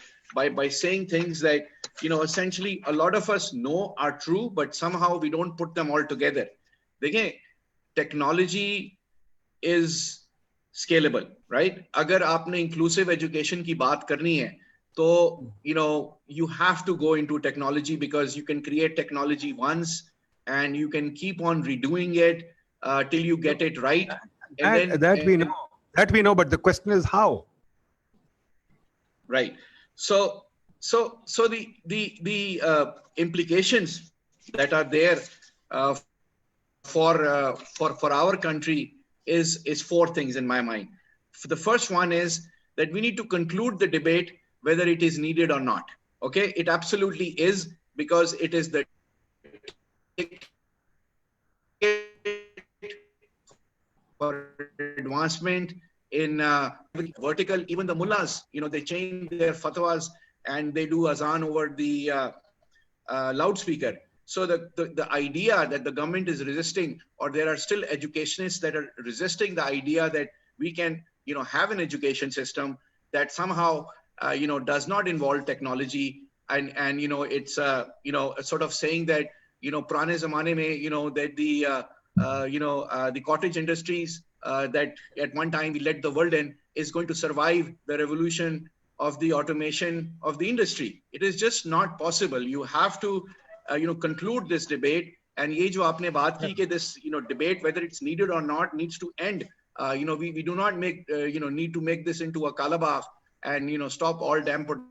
saying things that essentially a lot of us know are true, but somehow we don't put them all together. Again, technology is scalable, right? Agar aapne inclusive education ki baat karni hai, so you have to go into technology, because you can create technology once and you can keep on redoing it till you get it right. That we know, but the question is how. Right. So the implications that are there for our country is four things in my mind. The first one is that we need to conclude the debate whether it is needed or not. Okay, it absolutely is, because it is the for advancement in vertical. Even the mullahs, they change their fatwas and they do azan over the loudspeaker. So the idea that the government is resisting, or there are still educationists that are resisting the idea that we can have an education system that somehow does not involve technology, and it's sort of saying that purane zamane mein that the cottage industries that at one time we let the world in is going to survive the revolution of the automation of the industry. It is just not possible. You have to, conclude this debate. And ye jo aapne baat ki ke this, debate, whether it's needed or not, needs to end. We do not make, need to make this into a Kalabagh and, stop all damn production.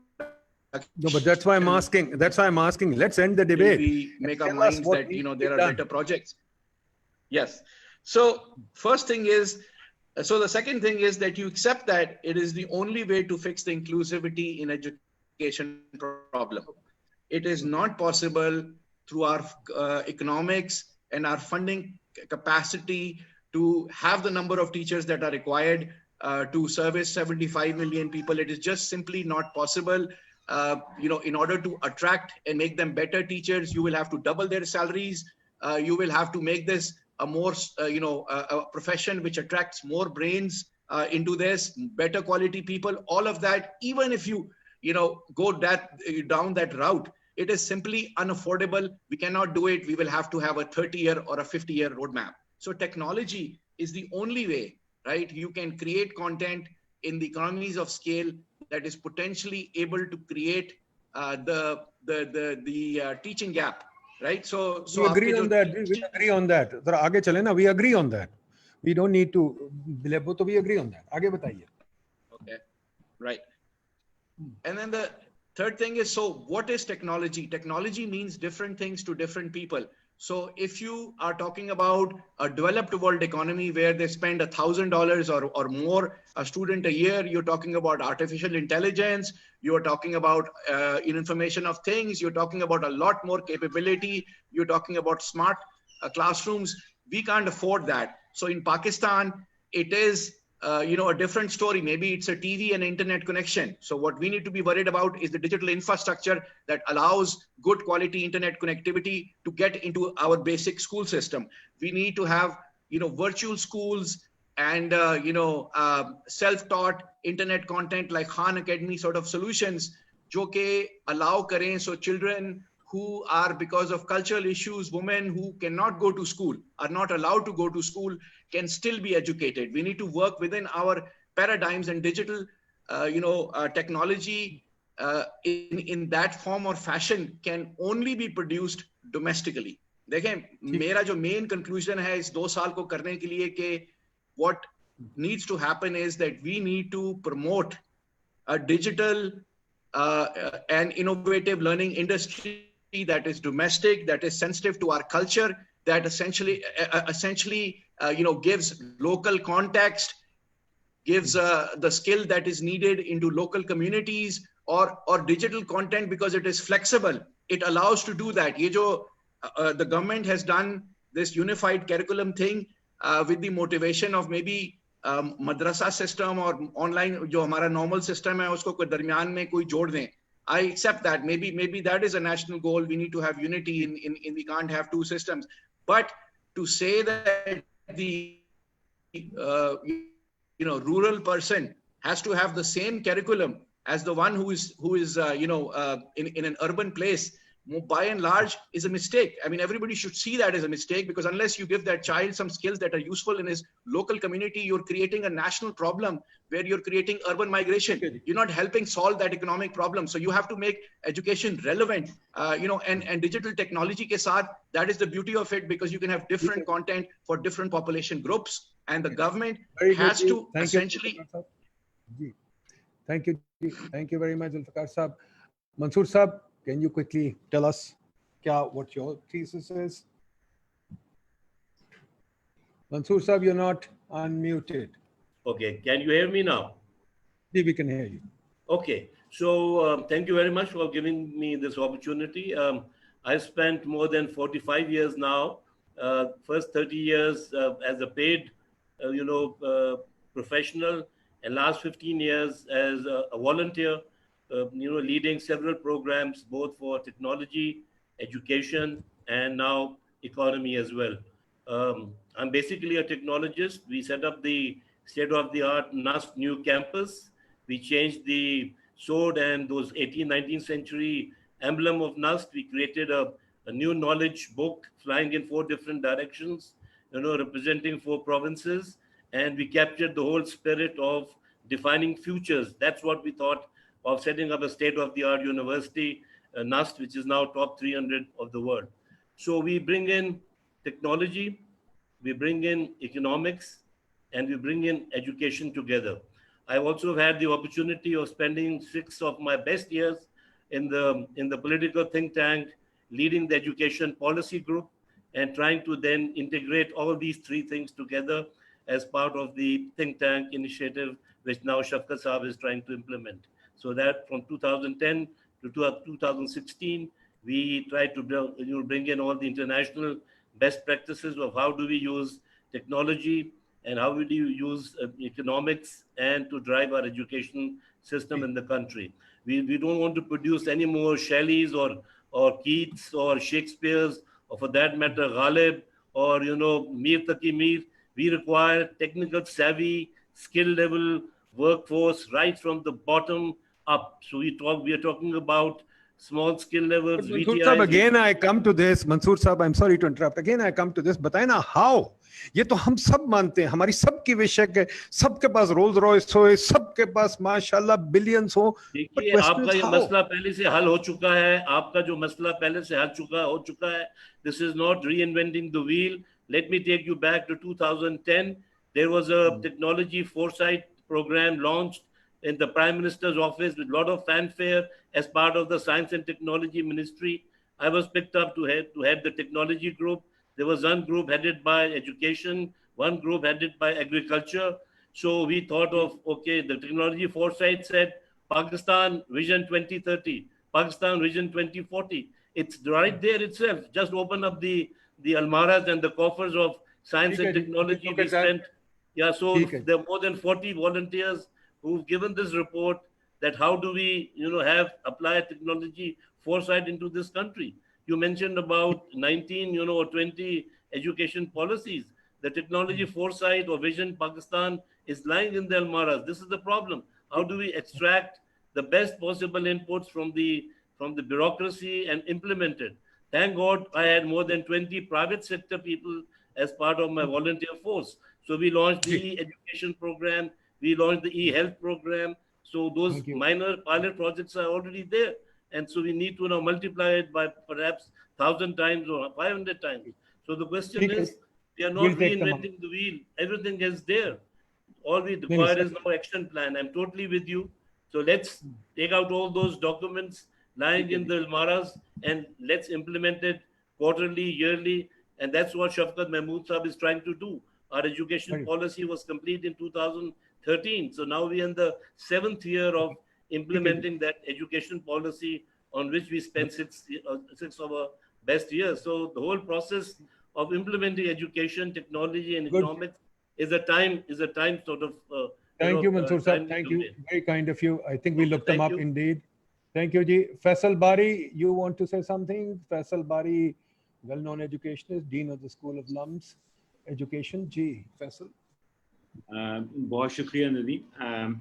No, but that's why I'm asking. That's why I'm asking. Let's end the debate. We make our Tell us minds what that, needs to there be are done. better projects. Yes. So first thing is, so the second thing is that you accept that it is the only way to fix the inclusivity in education problem. It is not possible through our economics and our funding capacity to have the number of teachers that are required to service 75 million people. It is just simply not possible. In order to attract and make them better teachers, you will have to double their salaries. You will have to make this a more, a profession which attracts more brains into this, better quality people. All of that, even if you, go down that route, it is simply unaffordable. We cannot do it. We will have to have a 30-year or a 50-year roadmap. So technology is the only way, right? You can create content in the economies of scale that is potentially able to create the teaching gap, right? So we agree on that. We agree on that. Zara aage chale na. We agree on that. We don't need to belabor. So we agree on that. Aage bataiye. Okay, right. And then the third thing is, so what is technology? Technology means different things to different people. So if you are talking about a developed world economy where they spend $1,000 or more a student a year, you're talking about artificial intelligence, you're talking about information of things, you're talking about a lot more capability, you're talking about smart classrooms. We can't afford that. So in Pakistan, it is a different story. Maybe it's a TV and internet connection. So what we need to be worried about is the digital infrastructure that allows good quality internet connectivity to get into our basic school system. We need to have, virtual schools and, self-taught internet content like Khan Academy sort of solutions, jo ke allow kare so children who are, because of cultural issues, women who cannot go to school, are not allowed to go to school, can still be educated. We need to work within our paradigms, and digital, technology in that form or fashion can only be produced domestically. देखें, मेरा जो main conclusion है इस 2 साल को करने के लिए कि what needs to happen is that we need to promote a digital and innovative learning industry that is domestic, that is sensitive to our culture, that essentially gives local context, gives the skill that is needed into local communities, or digital content, because it is flexible. It allows to do that. Ye jo, the government has done this unified curriculum thing with the motivation of maybe madrasa system or online jo hamara normal system hai usko koi darmiyan mein koi jod dein. I accept that. Maybe that is a national goal. We need to have unity in we can't have 2 systems. But to say that the rural person has to have the same curriculum as the one who is in an urban place, by and large, is a mistake. I mean, everybody should see that as a mistake, because unless you give that child some skills that are useful in his local community, you're creating a national problem where you're creating urban migration. You're not helping solve that economic problem. So you have to make education relevant, and digital technology ke saath, that is the beauty of it, because you can have different content for different population groups, and the government has to essentially. Thank you. Thank you very much, Zulfikar Saab. Mansoor Saab, can you quickly tell us what your thesis is? Mansoor Saab, you're not unmuted. Okay, can you hear me now? We can hear you. Okay, so thank you very much for giving me this opportunity. I spent more than 45 years now, first 30 years as a paid, professional, and last 15 years as a volunteer, leading several programs, both for technology, education, and now economy as well. I'm basically a technologist. We set up the state-of-the-art NUST new campus. We changed the sword and those 18th, 19th century emblem of NUST. We created a new knowledge book flying in 4 different directions, representing 4 provinces. and we captured the whole spirit of defining futures. That's what we thought of setting up a state-of-the-art university, NUST, which is now top 300 of the world. So we bring in technology, we bring in economics, and we bring in education together. I've also had the opportunity of spending 6 of my best years in the political think tank, leading the education policy group, and trying to then integrate all these 3 things together as part of the think tank initiative, which now Shafqat Saab is trying to implement. So that from 2010 to 2016, we tried to bring in all the international best practices of how do we use technology and how do you use economics and to drive our education system in the country. We don't want to produce any more Shelleys or Keats or Shakespeare's, or for that matter, Ghalib or, Mir Taki Mir. We require technical savvy, skill level workforce right from the bottom up. So we are talking about small skill levels. Mansoor Saab, again I come to this. Mansoor Saab, I'm sorry to interrupt. Again I come to this. बताए ना how? ये तो हम सब मानते हैं, हमारी सबकी विषय है, सबके पास रोल्स रॉयस हो, सबके पास माशाल्लाह बिलियंस हो. देखिए, आपका ये मसला पहले से हल हो चुका है. आपका जो मसला पहले से हो चुका है. This is not reinventing the wheel. Let me take you back to 2010. There was a technology foresight program launched in the Prime Minister's office with a lot of fanfare as part of the Science and Technology Ministry. I was picked up to head the technology group. There was one group headed by education, one group headed by agriculture. So we thought of, okay, the technology foresight said Pakistan Vision 2030, Pakistan Vision 2040. It's right there itself. Just open up the almaras and the coffers of science and technology. We spent, so there are more than 40 volunteers who've given this report that how do we, have applied technology foresight into this country. You mentioned about 19, or 20 education policies. The technology foresight or vision Pakistan is lying in the almaras. This is the problem. How do we extract the best possible inputs from the bureaucracy and implement it? Thank God I had more than 20 private sector people as part of my volunteer force. So we launched the e-education program. We launched the e-health program. So those minor pilot projects are already there. And so we need to now multiply it by perhaps 1,000 times or 500 times. So the question is, we are not reinventing the wheel. Everything is there. All we require is no action plan. I'm totally with you. So let's take out all those documents lying in the almaras and let's implement it quarterly, yearly. And that's what Shafqat Mahmood Saab is trying to do. Our education policy was complete in 2013. So now we are in the 7th year of implementing that education policy on which we spent six of our best years. So the whole process of implementing education, technology, and economics is a time sort of. Thank you, Mansoor Saab. Thank you. Very kind of you. I think we looked them up indeed. Thank you, Ji. Faisal Bari, you want to say something? Faisal Bari, well-known educationist, Dean of the School of Lums Education. Ji, Faisal. बहुत शुक्रिया नदीम.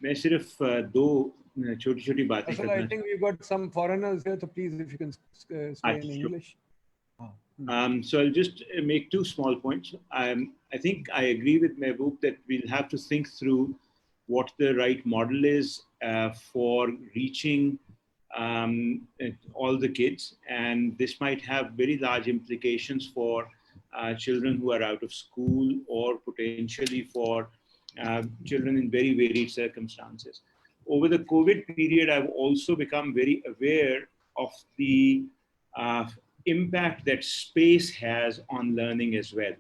मैं सिर्फ दो छोटी-छोटी बातें करना. I think we've got some foreigners here, so please if you can say in English. So I'll just make 2 small points. I think I agree with Mehboob that we'll have to think through what the right model is for reaching all the kids, and this might have very large implications for children who are out of school or potentially for children in very varied circumstances. Over the COVID period, I've also become very aware of the impact that space has on learning as well.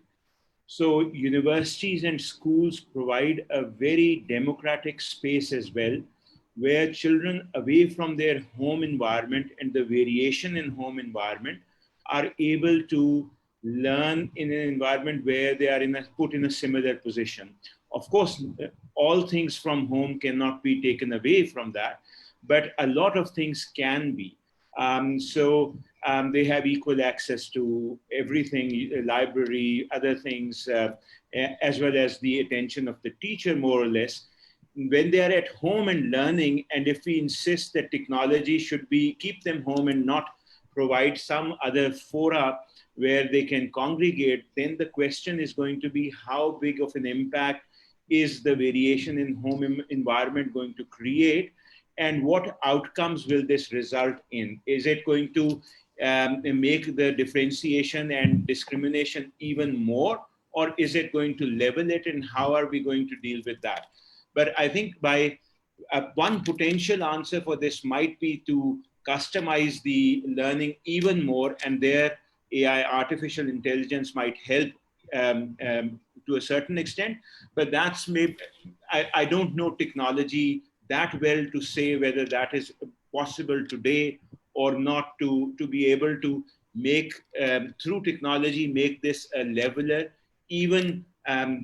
So universities and schools provide a very democratic space as well, where children away from their home environment and the variation in home environment are able to learn in an environment where they are put in a similar position. Of course, all things from home cannot be taken away from that, but a lot of things can be. They have equal access to everything, library, other things, as well as the attention of the teacher, more or less. When they are at home and learning, and if we insist that technology should keep them home and not provide some other fora where they can congregate, then the question is going to be how big of an impact is the variation in home environment going to create, and what outcomes will this result in? Is it going to make the differentiation and discrimination even more, or is it going to level it, and how are we going to deal with that? But I think by one potential answer for this might be to customize the learning even more, and there AI, artificial intelligence, might help to a certain extent. But that's maybe, I don't know technology that well to say whether that is possible today or not, to be able to make, through technology, make this a leveler, even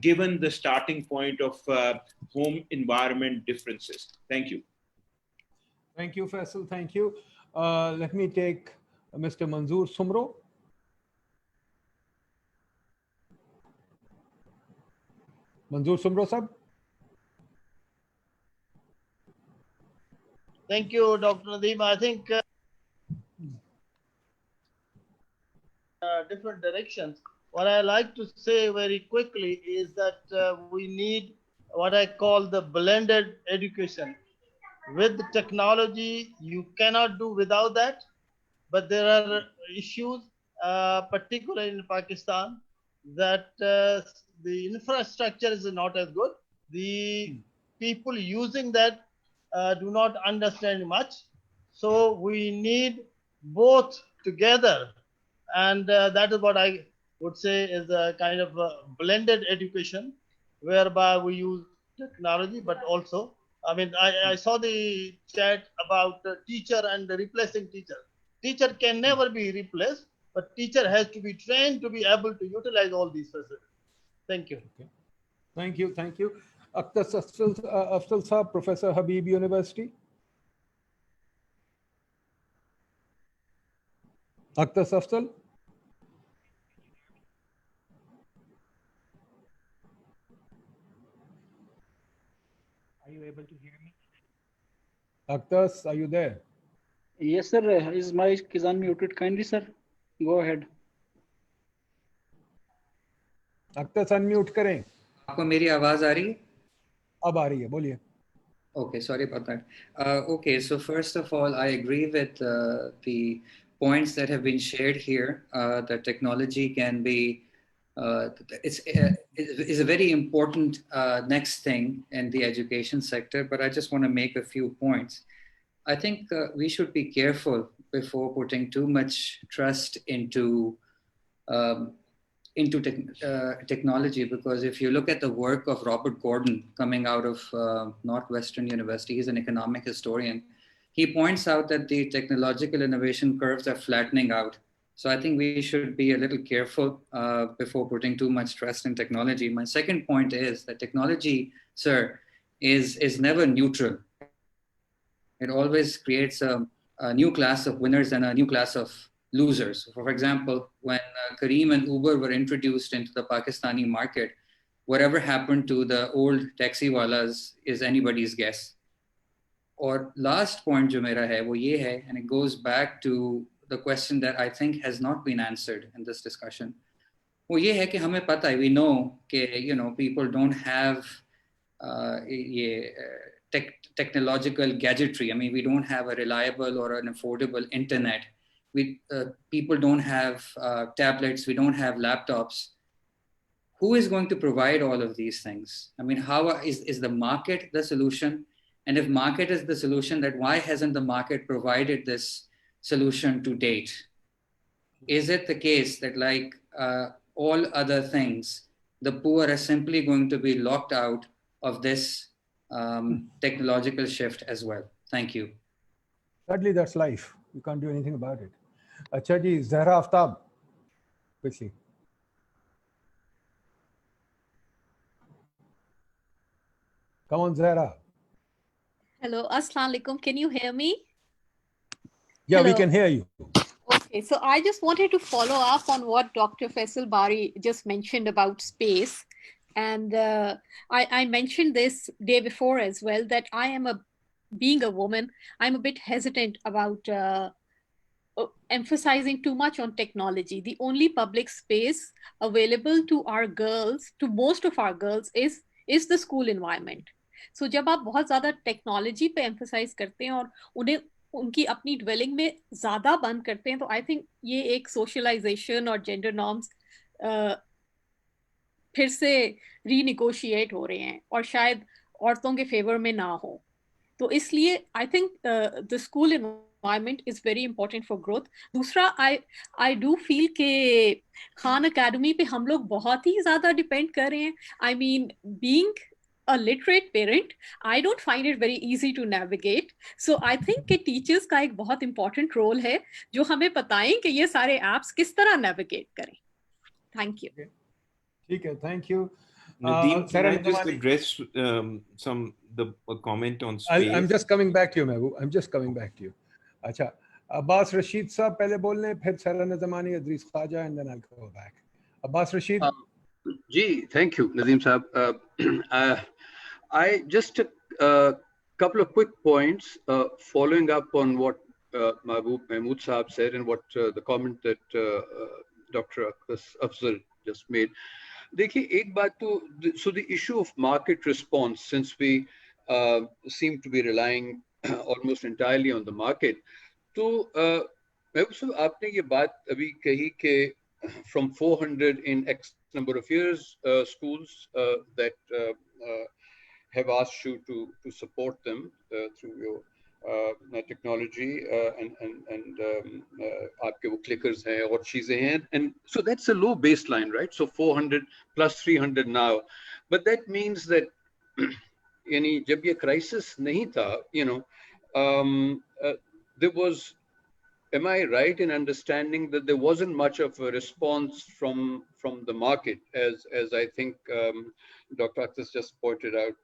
given the starting point of home environment differences. Thank you. Thank you, Faisal. Thank you. Let me take Mr. Manzoor Sumro. Manzoor Sumro, sir. Thank you, Dr. Nadeem. I think different directions. What I like to say very quickly is that we need what I call the blended education. With technology, you cannot do without that, but there are issues, particularly in Pakistan, that the infrastructure is not as good. The people using that do not understand much. So we need both together. And that is what I would say is a kind of a blended education, whereby we use technology, but also, I mean, I saw the chat about teacher and replacing teacher. Teacher can never be replaced, but teacher has to be trained to be able to utilize all these facilities. Thank you. Okay. Thank you. Thank you. Akhtar Afzal Saab, Professor Habib University. Akhtar Afzal. Are you able to hear me? Akhtar, are you there? Yes, sir. His mic is unmuted. Kindly, sir, go ahead. Akhtar, unmute करें. आपको मेरी आवाज आ रही है? अब आ रही है, बोलिए. Okay, sorry about that. Okay, so first of all, I agree with the points that have been shared here. That technology can be, is a very important next thing in the education sector. But I just want to make a few points. I think we should be careful before putting too much trust into technology, because if you look at the work of Robert Gordon coming out of Northwestern University, he's an economic historian. He points out that the technological innovation curves are flattening out. So I think we should be a little careful before putting too much trust in technology. My second point is that technology, sir, is never neutral. It always creates a new class of winners and a new class of losers. For example, when Careem and Uber were introduced into the Pakistani market, whatever happened to the old taxi walas is anybody's guess. Or last point jo mera hai, wo ye hai, and it goes back to the question that I think has not been answered in this discussion. Wo ye hai ki hame pata hai, we know ke, people don't have technological gadgetry. I mean, we don't have a reliable or an affordable internet. People don't have tablets, we don't have laptops. Who is going to provide all of these things? I mean, how is the market the solution? And if market is the solution, then why hasn't the market provided this solution to date? Is it the case that like all other things, the poor are simply going to be locked out of this technological shift as well? Thank you. Sadly, that's life. You can't do anything about it. Acha ji, Zahra Aftab, quickly. Come on, Zahra. Hello, Assalamu alaikum. Can you hear me? Yeah, Hello. we can hear you. Okay, so I just wanted to follow up on what Dr. Faisal Bari just mentioned about space. And I mentioned this day before as well, that being a woman, I'm a bit hesitant about emphasizing too much on technology. The only public space available to our girls, to most of our girls, is the school environment. So जब आप बहुत ज़्यादा technology पे emphasize करते हैं और उन्हें उनकी अपनी dwelling में ज़्यादा बंद करते हैं, तो I think ये एक socialization और gender norms फिर से रीनिगोशिएट हो रहे हैं और शायद औरतों के फेवर में ना हो. तो इसलिए I think the school environment is very important for growth. दूसरा, आई डू फील के खान अकेडमी पे हम लोग बहुत ही ज्यादा डिपेंड कर रहे हैं. I mean, being a literate parent, I don't find it very easy to navigate. So I think कि teachers का एक बहुत important role है जो हमें बताएं कि ये सारे apps किस तरह navigate करें. Thank you. ठीक है, thank you. Nadeem, can I just Namani, address a comment on space? I'm just coming back to you, Mehboob. I'm just coming back to you. अच्छा, Abbas Rashid साहब पहले बोलने, फिर Sarah Nazamani, Idris Khaja, and then I'll go back. Abbas Rashid. Ji, thank you, Nadeem Saab. I just a couple of quick points following up on what Mahmood Saab said and what the comment that Dr. Afzal just made. देखिए एक बात तो, so the issue of market response, since we seem to be relying almost entirely on the market, तो महबूब साहब आपने ये बात अभी कही कि from 400 in X number of years, schools that have asked you to support them through your technology and आपके वो clickers हैं और चीजें हैं, and so that's a low baseline, right? So 400 plus 300 now, but that means that यानी जब ये crisis नहीं था, you know, there was, am I right in understanding that there wasn't much of a response from the market, as I think Dr. Akhtar just pointed out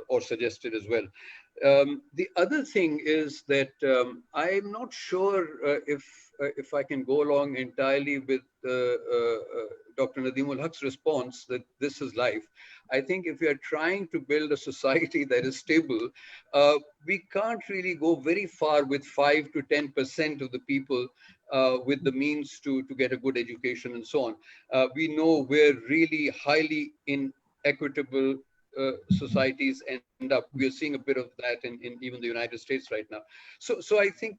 or suggested as well? The other thing is that I'm not sure if I can go along entirely with Dr. Nadeem ul-Haq's response that this is life. I think if we are trying to build a society that is stable, we can't really go very far with 5 to 10% of the people with the means to get a good education and so on. We know where really highly inequitable societies end up. We are seeing a bit of that in even the United States right now. So I think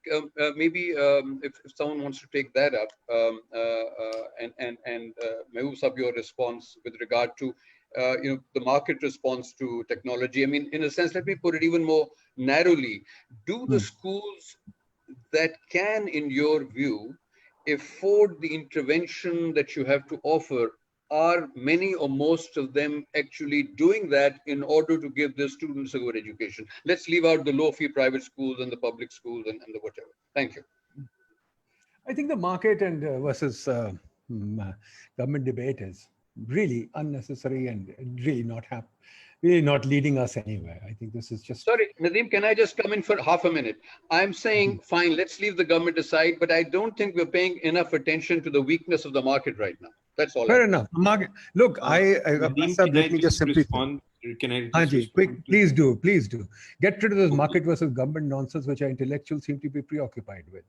maybe if someone wants to take that up, and Mehboob Saab, your response with regard to you know, the market response to technology. I mean, in a sense, let me put it even more narrowly. Do the schools that can, in your view, afford the intervention that you have to offer, are many or most of them actually doing that in order to give their students a good education? Let's leave out the low-fee private schools and the public schools and the whatever. Thank you. I think the market and versus government debate is really unnecessary and really not leading us anywhere. I think this is just... Sorry, Nadeem, can I just come in for half a minute? I'm saying, fine, let's leave the government aside, but I don't think we're paying enough attention to the weakness of the market right now. That's all. Fair enough. Market. Look, Nadeem, let me just simply respond. Can I just quick, please do. Get rid of those market versus government nonsense, which our intellectuals seem to be preoccupied with.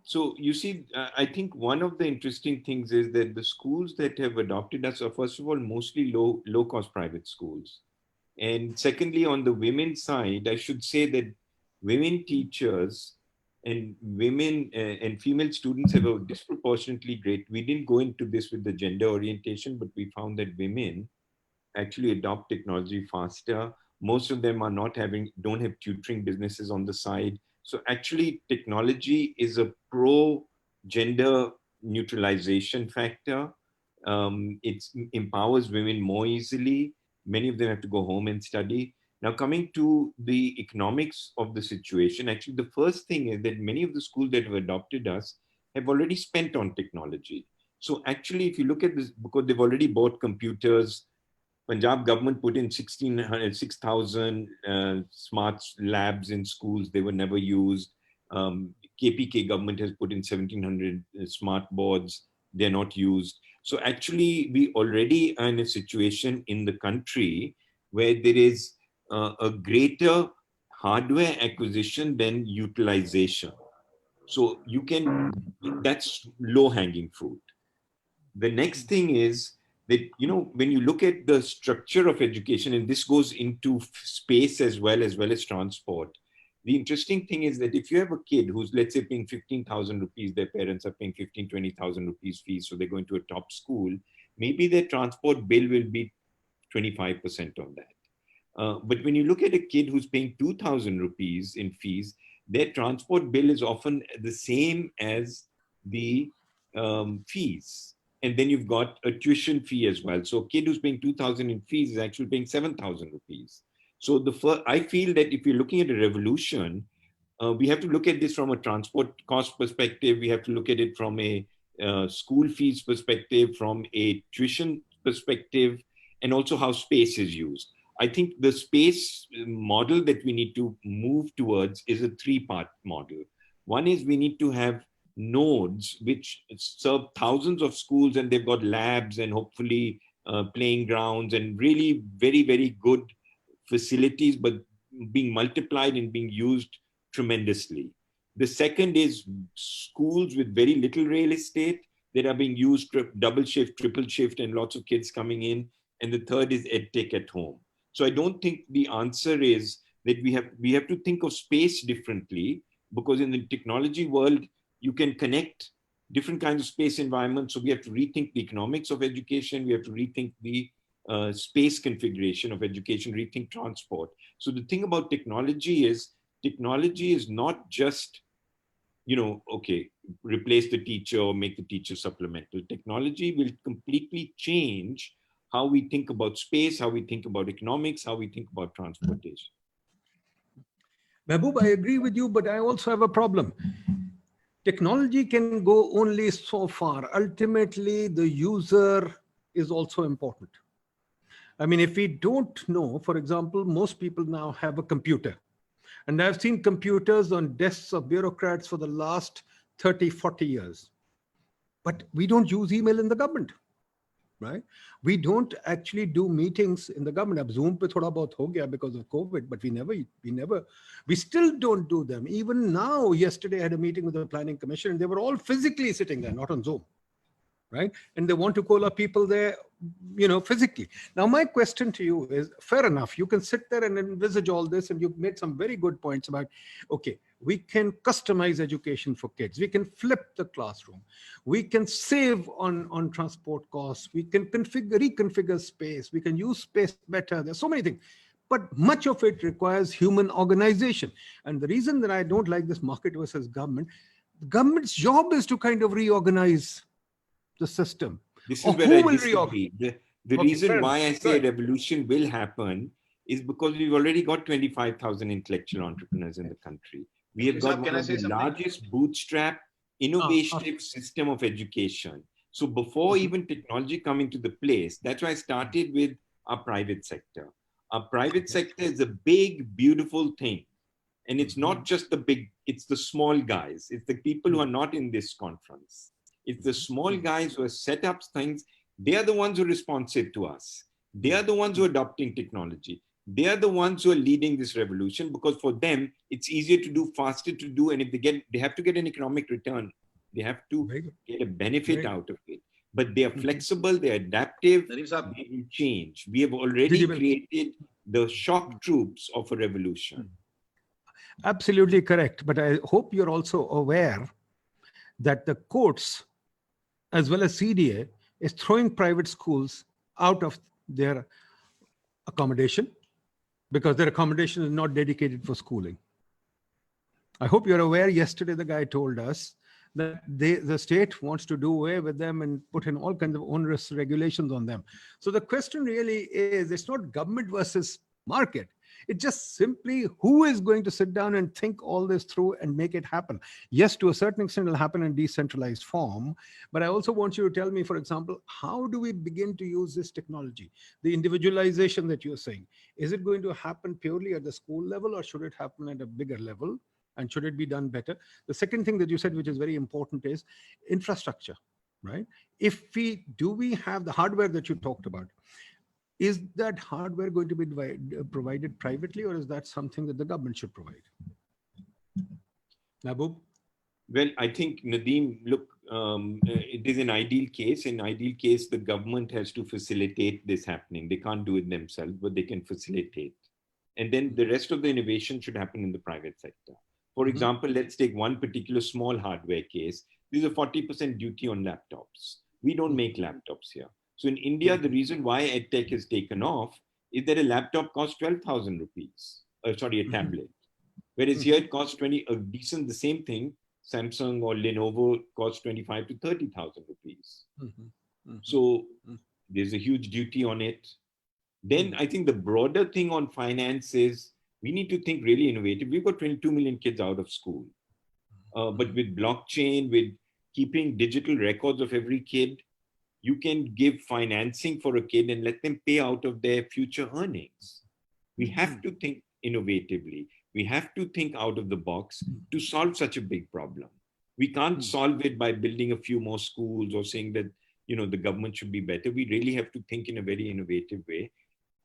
So you see, I think one of the interesting things is that the schools that have adopted us are, first of all, mostly low-cost private schools. And secondly, on the women's side, I should say that women teachers and women and female students have a disproportionately great, we didn't go into this with the gender orientation, but we found that women actually adopt technology faster. Most of them don't have tutoring businesses on the side. So actually technology is a pro-gender neutralization factor. It empowers women more easily. Many of them have to go home and study. Now coming to the economics of the situation, actually the first thing is that many of the schools that have adopted us have already spent on technology. So actually if you look at this, because they've already bought computers, Punjab government put in 6,000 smart labs in schools. They were never used. KPK government has put in 1,700 smart boards. They're not used. So actually, we already are in a situation in the country where there is a greater hardware acquisition than utilization. So you can, that's low hanging fruit. The next thing is that, you know, when you look at the structure of education, and this goes into space as well as transport, the interesting thing is that if you have a kid who's, let's say, paying 15,000 rupees, their parents are paying 15, 20,000 rupees fees, so they're going to a top school, maybe their transport bill will be 25% of that. But when you look at a kid who's paying 2,000 rupees in fees, their transport bill is often the same as the fees. And then you've got a tuition fee as well. So a kid who's paying 2,000 in fees is actually paying 7,000 rupees. So I feel that if you're looking at a revolution, we have to look at this from a transport cost perspective. We have to look at it from a school fees perspective, from a tuition perspective, and also how space is used. I think the space model that we need to move towards is a three-part model. One is we need to have nodes which serve thousands of schools, and they've got labs and hopefully playing grounds and really very, very good facilities, but being multiplied and being used tremendously. The second is schools with very little real estate that are being used double shift, triple shift, and lots of kids coming in. And the third is EdTech at home. So I don't think the answer is that we have to think of space differently, because in the technology world, you can connect different kinds of space environments. So we have to rethink the economics of education. We have to rethink the space configuration of education, rethink transport. So the thing about technology is not just, you know, okay, replace the teacher or make the teacher supplemental. Technology will completely change how we think about space, how we think about economics, how we think about transportation. Mehboob, I agree with you, but I also have a problem. Technology can go only so far. Ultimately, the user is also important. I mean, if we don't know, for example, most people now have a computer. And I've seen computers on desks of bureaucrats for the last 30, 40 years. But we don't use email in the government, right? We don't actually do meetings in the government. Ab Zoom pe thoda bahut ho gaya because of COVID, but we still don't do them. Even now, yesterday I had a meeting with the Planning Commission, and they were all physically sitting there, not on Zoom, right? And they want to call up people there, you know, physically. Now, my question to you is, fair enough, you can sit there and envisage all this, and you've made some very good points about, okay, we can customize education for kids. We can flip the classroom. We can save on transport costs. We can reconfigure space. We can use space better. There's so many things. But much of it requires human organization. And the reason that I don't like this market versus government, the government's job is to kind of reorganize the system. This is where I disagree. The reason why I say a revolution will happen is because we've already got 25,000 intellectual entrepreneurs in the country. We have got one of the largest bootstrap innovative system of education. So before even technology come into the place, that's why I started with our private sector. Our private sector is a big, beautiful thing. And it's not just the big, it's the small guys. It's the people who are not in this conference. It's the small guys who have set up things. They are the ones who are responsive to us. They are the ones who are adopting technology. They are the ones who are leading this revolution, because for them, it's easier to do, faster to do. And if they have to get an economic return. They have to get a benefit out of it. But they are flexible, they're adaptive, they will change. We have already created the shock troops of a revolution. Absolutely correct. But I hope you're also aware that the courts, as well as CDA, is throwing private schools out of their accommodation because their accommodation is not dedicated for schooling. I hope you're aware. Yesterday, the guy told us that the state wants to do away with them and put in all kinds of onerous regulations on them. So the question really is, it's not government versus market. It's just simply who is going to sit down and think all this through and make it happen. Yes, to a certain extent, it'll happen in decentralized form. But I also want you to tell me, for example, how do we begin to use this technology? The individualization that you're saying, is it going to happen purely at the school level, or should it happen at a bigger level? And should it be done better? The second thing that you said, which is very important, is infrastructure, right? Do we have the hardware that you talked about? Is that hardware going to be provided privately, or is that something that the government should provide? Mehboob? Well, I think, Nadeem, look, it is an ideal case. In ideal case, the government has to facilitate this happening. They can't do it themselves, but they can facilitate. And then the rest of the innovation should happen in the private sector. For example, let's take one particular small hardware case. There's a 40% duty on laptops. We don't make laptops here. So in India, the reason why EdTech has taken off is that a laptop costs 12,000 rupees. Sorry, a tablet. Whereas here it costs the same thing, Samsung or Lenovo costs 25 to 30,000 rupees. So there's a huge duty on it. Then I think the broader thing on finance is we need to think really innovative. We've got 22 million kids out of school. But with blockchain, with keeping digital records of every kid, you can give financing for a kid and let them pay out of their future earnings. We have to think innovatively. We have to think out of the box to solve such a big problem. We can't solve it by building a few more schools or saying that, the government should be better. We really have to think in a very innovative way.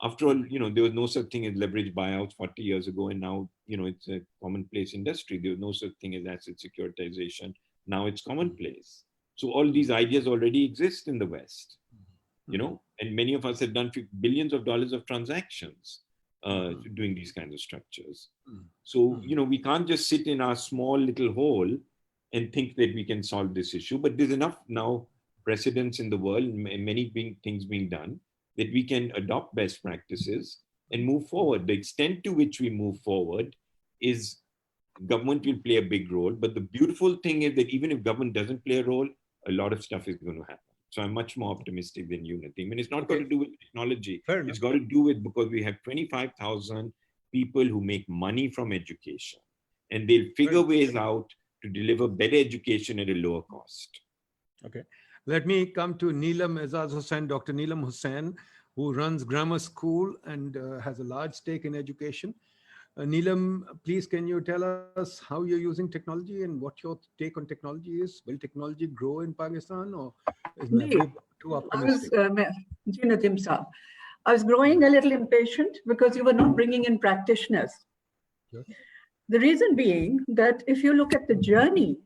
After all, there was no such thing as leveraged buyouts 40 years ago, and now, it's a commonplace industry. There was no such thing as asset securitization. Now it's commonplace. So all these ideas already exist in the West, and many of us have done billions of dollars of transactions doing these kinds of structures. So, we can't just sit in our small little hole and think that we can solve this issue, but there's enough now precedents in the world, many things being done, that we can adopt best practices and move forward. The extent to which we move forward is government will play a big role. But the beautiful thing is that even if government doesn't play a role, a lot of stuff is going to happen. So I'm much more optimistic than you, Nadeem. And it's not got to do with technology. It's got to do with because we have 25,000 people who make money from education. And they'll figure ways out to deliver better education at a lower cost. Okay. Let me come to Neelam Azaz Hussain, Dr. Neelam Hussain, who runs Grammar School and has a large stake in education. Neelam, please, can you tell us how you're using technology and what your take on technology is? Will technology grow in Pakistan, or is Mehboob too optimistic? I was growing a little impatient because you were not bringing in practitioners. Yes. The reason being that if you look at the journey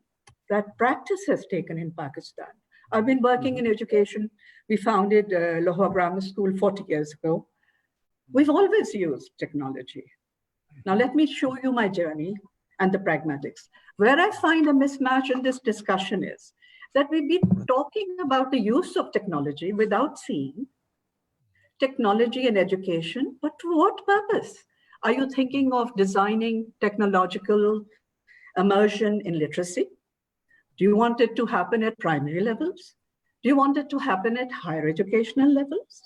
that practice has taken in Pakistan, I've been working in education. We founded Lahore Grammar School 40 years ago. We've always used technology. Now, let me show you my journey and the pragmatics. Where I find a mismatch in this discussion is that we've been talking about the use of technology without seeing technology in education, but to what purpose? Are you thinking of designing technological immersion in literacy? Do you want it to happen at primary levels? Do you want it to happen at higher educational levels?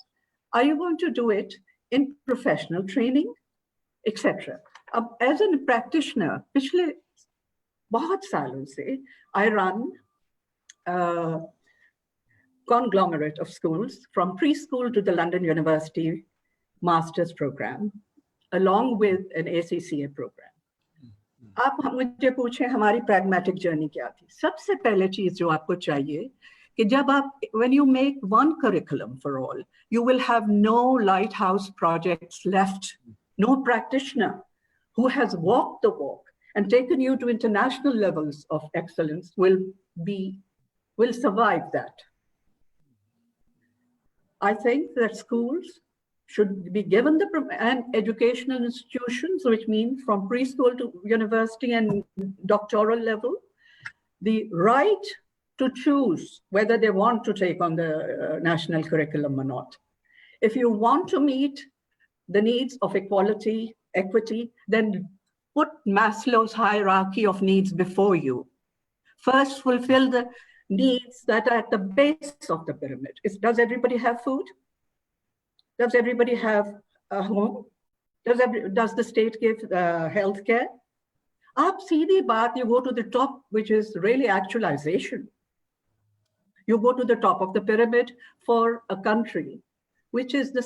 Are you going to do it in professional training, etc.? As a practitioner, पिछले बहुत सालों से, I run a conglomerate of schools from preschool to the London University master's program, along with an ACCA program. आप मुझे पूछें हमारी pragmatic journey क्या थी? सबसे पहले चीज जो आपको चाहिए कि जब आप when you make one curriculum for all, you will have no lighthouse projects left, no practitioner who has walked the walk and taken you to international levels of excellence will survive that. I think that schools should be given and educational institutions, which means from preschool to university and doctoral level, the right to choose whether they want to take on the national curriculum or not. If you want to meet the needs of equality, equity, then put Maslow's hierarchy of needs before you. First, fulfill the needs that are at the base of the pyramid. Does everybody have food? Does everybody have a home? Does the state give health care? Aap seedhi baat, you go to the top, which is really actualization. You go to the top of the pyramid for a country which is the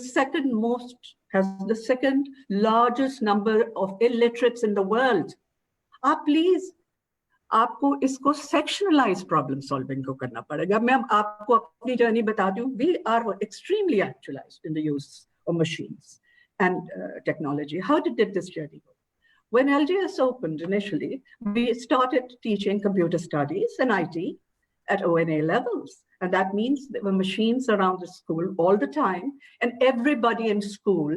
has the second largest number of illiterates in the world. Please, आपको इसको sectionalized problem solving को करना पड़ेगा. मैं आपको अपनी journey बताती हूँ. We are extremely actualized in the use of machines and technology. How did this journey go? When LGS opened initially, we started teaching computer studies and IT at ONA levels. And that means there were machines around the school all the time, and everybody in school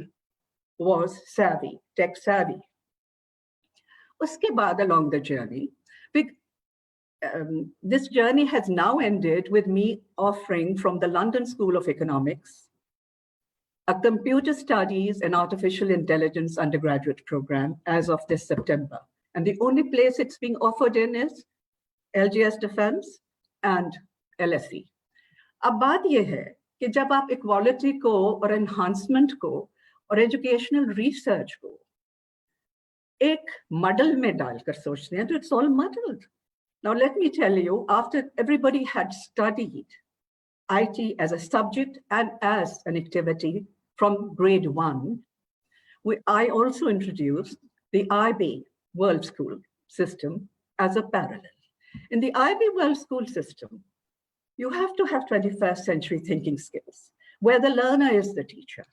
was savvy, tech savvy. Uske baad, along the journey, this journey has now ended with me offering from the London School of Economics a computer studies and artificial intelligence undergraduate program as of this September. And the only place it's being offered in is LGS Defense and LSE. अब बात ये है कि जब आप equality को और enhancement को और एजुकेशनल रिसर्च को एक मॉडल में डालकर सोचते हैं तो it's all modelled. Now let me tell you, after everybody had studied IT as a subject and as an activity from grade 1, I also introduced the IB World School system as a parallel. In the IB World School system, you have to have 21st century thinking skills, where the learner is the teacher,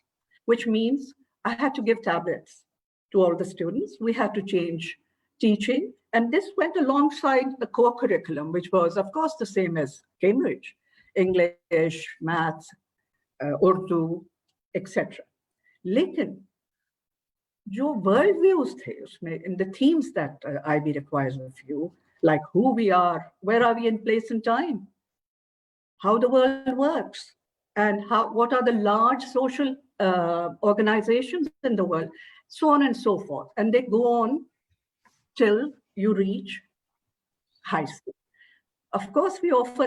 which means I had to give tablets to all the students. We had to change teaching. And this went alongside the core curriculum, which was, of course, the same as Cambridge: English, maths, Urdu, etc. Lekin, jo world views the usme, in the themes that IB requires of you, like who we are, where are we in place and time, how the world works, and what are the large social organizations in the world, so on and so forth. And they go on till you reach high school. Of course, we offer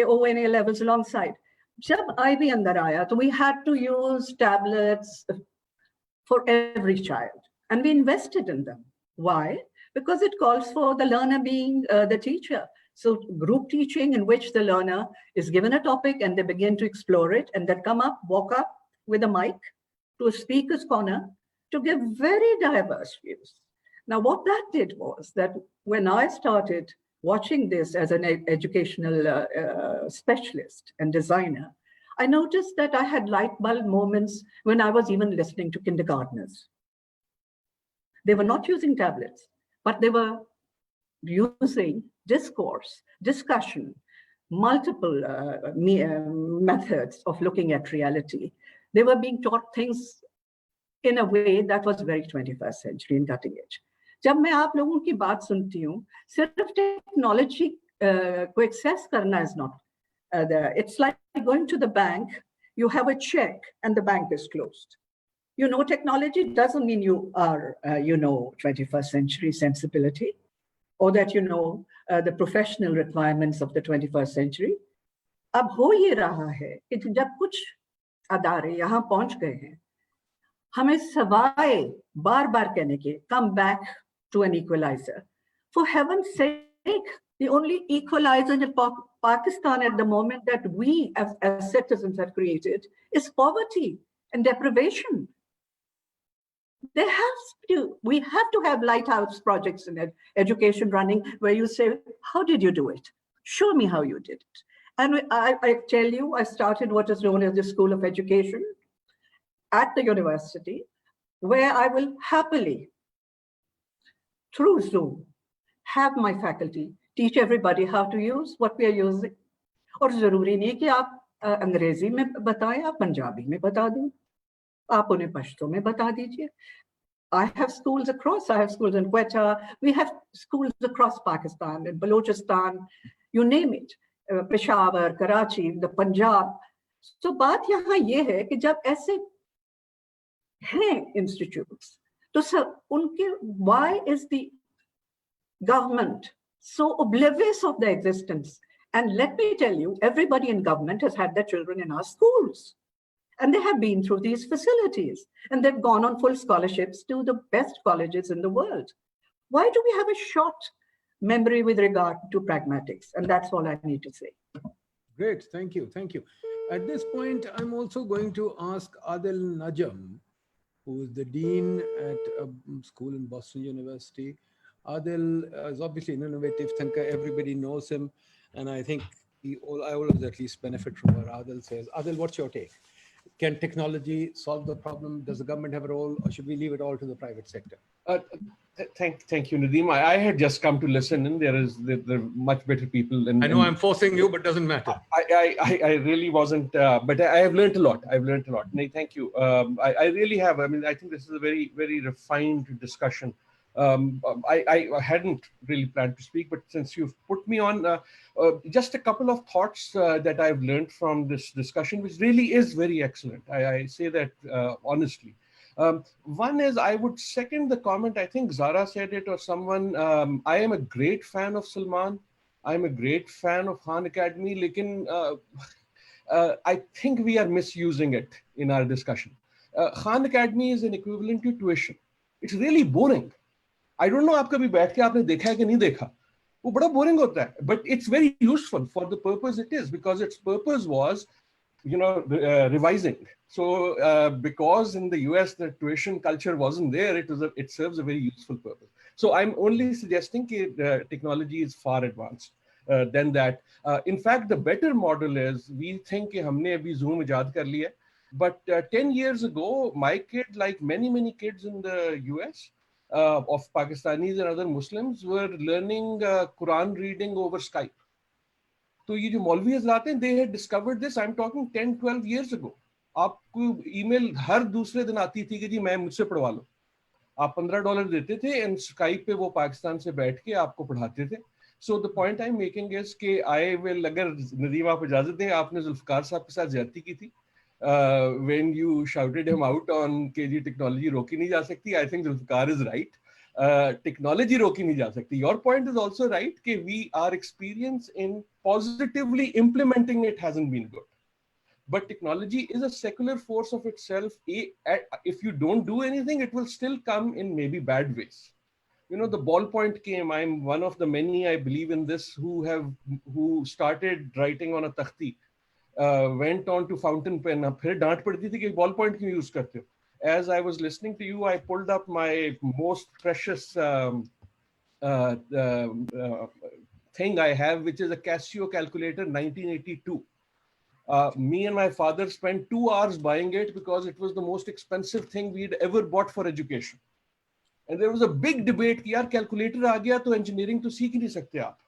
ONA levels alongside. Jab IB andar aaya, so we had to use tablets for every child, and we invested in them. Why? Because it calls for the learner being the teacher. So group teaching, in which the learner is given a topic and they begin to explore it, and then walk up with a mic to a speaker's corner to give very diverse views. Now, what that did was that when I started watching this as an educational specialist and designer, I noticed that I had light bulb moments when I was even listening to kindergartners. They were not using tablets, but they were using discourse, discussion, multiple methods of looking at reality. They were being taught things in a way that was very 21st century and cutting edge. जब मैं आप लोगों की बात सुनती हूँ, सिर्फ technology को एक्सेस करना is not it's like going to the bank, you have a check and the bank is closed. You know, technology doesn't mean you are, 21st century sensibility, or that you know the professional requirements of the 21st century. अब हो ये रहा है कि जब कुछ अदारे यहाँ पहुँच गए हैं, हमें सवाए बार-बार कहने के come back to an equalizer. For heaven's sake, the only equalizer in Pakistan at the moment that we as citizens have created is poverty and deprivation. We have to have lighthouse projects in education running where you say, how did you do it? Show me how you did it. And I tell you, I started what is known as the School of Education at the university, where I will happily, through Zoom, have my faculty teach everybody how to use what we are using. और जरूरी नहीं कि आप अंग्रेजी में बताएं, आप पंजाबी में बता दें, आप उन्हें पश्तो में बता दीजिए. I have schools in Quetta, we have schools across Pakistan, in Balochistan, you name it, Peshawar, Karachi, the Punjab. So बात यहाँ ये है कि जब ऐसे हैं institutes, तो सर उनके, why is the government so oblivious of their existence? And let me tell you, everybody in government has had their children in our schools. And they have been through these facilities. And they've gone on full scholarships to the best colleges in the world. Why do we have a short memory with regard to pragmatics? And that's all I need to say. Great, thank you, thank you. At this point, I'm also going to ask Adil Najam, who is the dean at a school in Boston University. Adil is obviously an innovative thinker. Everybody knows him. And I think I always at least benefit from what Adil says. Adil, what's your take? can technology solve the problem? Does the government have a role, or should we leave it all to the private sector? Thank you, Nadeem. I had just come to listen, and there are much better people. I know I'm forcing you, but doesn't matter. I really wasn't, but I have learned a lot. I've learned a lot. Thank you. I really have. I mean, I think this is a very, very refined discussion. I hadn't really planned to speak, but since you've put me on, just a couple of thoughts that I've learned from this discussion, which really is very excellent. I say that honestly. One is, I would second the comment, I think Zara said it or someone, I am a great fan of Salman. I'm a great fan of Khan Academy, lekin I think we are misusing it in our discussion. Khan Academy is an equivalent to tuition. It's really boring. I don't know आप कभी बैठ के आपने देखा है कि नहीं देखा, वो बड़ा boring होता है, but it's very useful for the purpose it is, because its purpose was, revising. So because in the US the tuition culture wasn't there, it serves a very useful purpose. So I'm only suggesting that technology is far advanced than that. In fact, the better model is, we think कि हमने अभी Zoom इजाद कर लिया, but 10 years ago, my kid, like many kids in the US, of Pakistanis and other Muslims, were learning Quran reading over Skype. तो ये जो मौलवी हज़रात हैं, they had discovered this, I'm talking 10-12 years ago. आपको email हर दूसरे दिन आती थी कि जी मैं मुझसे पढ़वा लो. आप $15 देते थे and Skype पे वो पाकिस्तान से बैठ के आपको पढ़ाते थे. So the point I'm making is कि I will, अगर नदीम आप इजाज़त दें, आपने जुल्फ़कार साहब के साथ ज़्यादती की थी. When you shouted him out on KG technology रोकी नहीं जा सकती, I think Zulfikar is right. Technology रोकी नहीं जा सकती. Your point is also right कि our experience in positively implementing it hasn't been good. But technology is a secular force of itself. If you don't do anything, it will still come in maybe bad ways. The ballpoint came. I'm one of the many, I believe in this, who started writing on a takhti. Went on to fountain pen. फिर डांट पड़ती थी कि ball point क्यों use करते हो? As I was listening to you, I pulled up my most precious thing I have, which is a Casio calculator 1982. Me and my father spent 2 hours buying it because it was the most expensive thing we'd ever bought for education. And there was a big debate कि यार calculator आ गया तो engineering तो सीख ही नहीं सकते आप.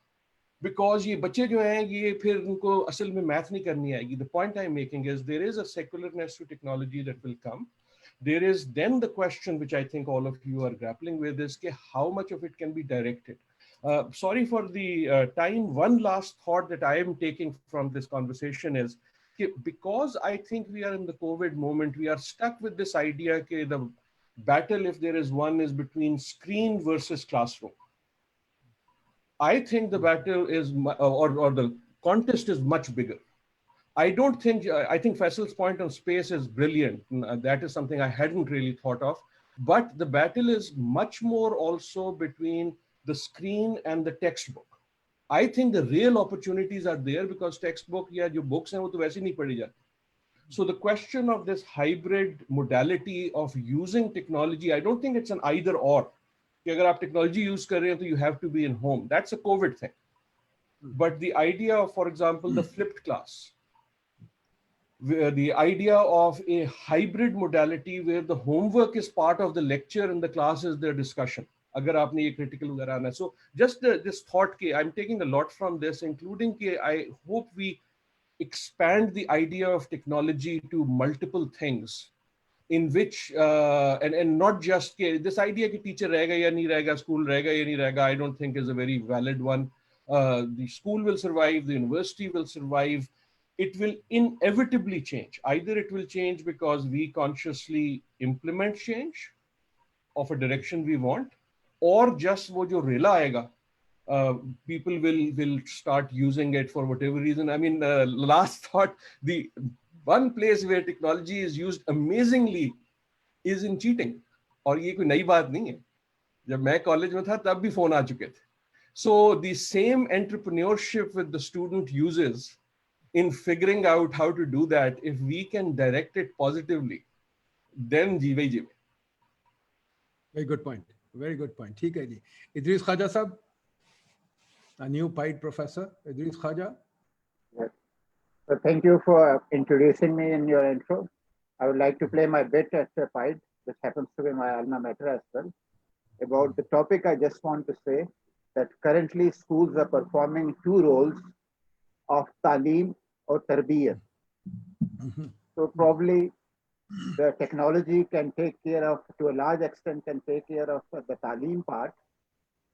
Because ये बच्चे जो हैं ये फिर उनको असल में math नहीं करनी आएगी. The point I'm making is there is a secularness to technology that will come. There is then the question which I think all of you are grappling with is how much of it can be directed. Sorry for the time. One last thought that I am taking from this conversation is because I think we are in the COVID moment, we are stuck with this idea that the battle, if there is one, is between screen versus classroom. I think the battle is, or the contest is much bigger. I think Faisal's point on space is brilliant. That is something I hadn't really thought of. But the battle is much more also between the screen and the textbook. I think the real opportunities are there because textbook, yeah, your books हैं वो तो वैसे नहीं पढ़ी जाती. So the question of this hybrid modality of using technology, I don't think it's an either or. कि अगर आप technology use कर रहे हैं तो you have to be in home. That's a COVID thing. But the idea of, for example, the flipped class, the idea of a hybrid modality where the homework is part of the lecture and the class is their discussion. अगर आपने ये critical वगैरह आना. So just this thought कि I'm taking a lot from this, including कि I hope we expand the idea of technology to multiple things in which, and not just this idea कि teacher रहेगा या नहीं रहेगा, school रहेगा या नहीं रहेगा, I don't think is a very valid one. The school will survive, the university will survive. It will inevitably change. Either it will change because we consciously implement change of a direction we want, or just wo jo rela aayega, people will start using it for whatever reason. I mean, last thought, the one place where technology is used amazingly is in cheating. और ये कोई नई बात नहीं है. जब मैं college में था तब भी फोन आ चुके थे. So the same entrepreneurship with the student uses in figuring out how to do that, if we can direct it positively, then जीवे जीवे. Very good point. Very good point. ठीक है जी. Idris Khaja साहब, a new PIDE professor. Idris Khaja. Yes. So thank you for introducing me in your intro. I would like to play my bit at PIDE, which happens to be my alma mater as well. About the topic, I just want to say that currently schools are performing two roles of talim or tarbiyat. So probably the technology can take care of, to a large extent, can take care of the talim part.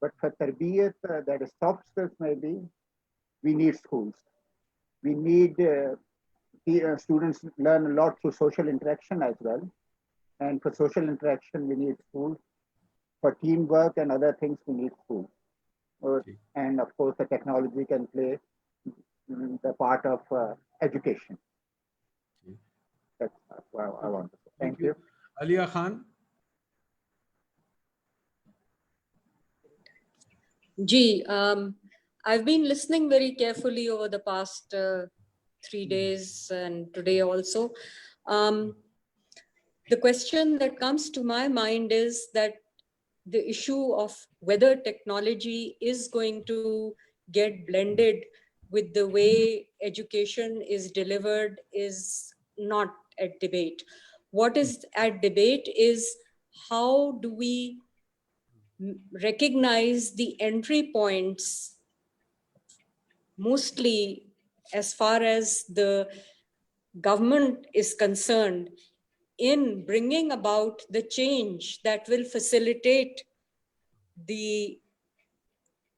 But for tarbiyat, that is soft skills maybe, we need schools. We need students learn a lot through social interaction as well. And for social interaction, we need schools. For teamwork and other things, we need schools. And of course, the technology can play the part of education. That's what I want to say. Thank you. Alia Khan. Ji, I've been listening very carefully over the past 3 days and today also. The question that comes to my mind is that the issue of whether technology is going to get blended with the way education is delivered is not at debate. What is at debate is how do we recognize the entry points, mostly as far as the government is concerned, in bringing about the change that will facilitate the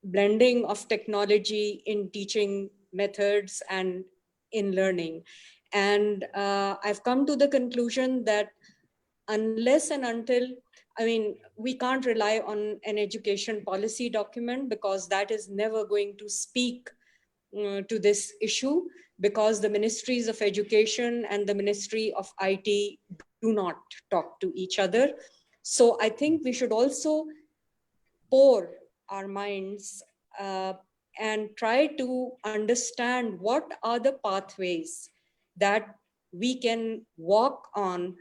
blending of technology in teaching methods and in learning. And I've come to the conclusion that unless and until, I mean, we can't rely on an education policy document because that is never going to speak to this issue, because the ministries of education and the Ministry of IT do not talk to each other. So I think we should also pour our minds and try to understand what are the pathways that we can walk on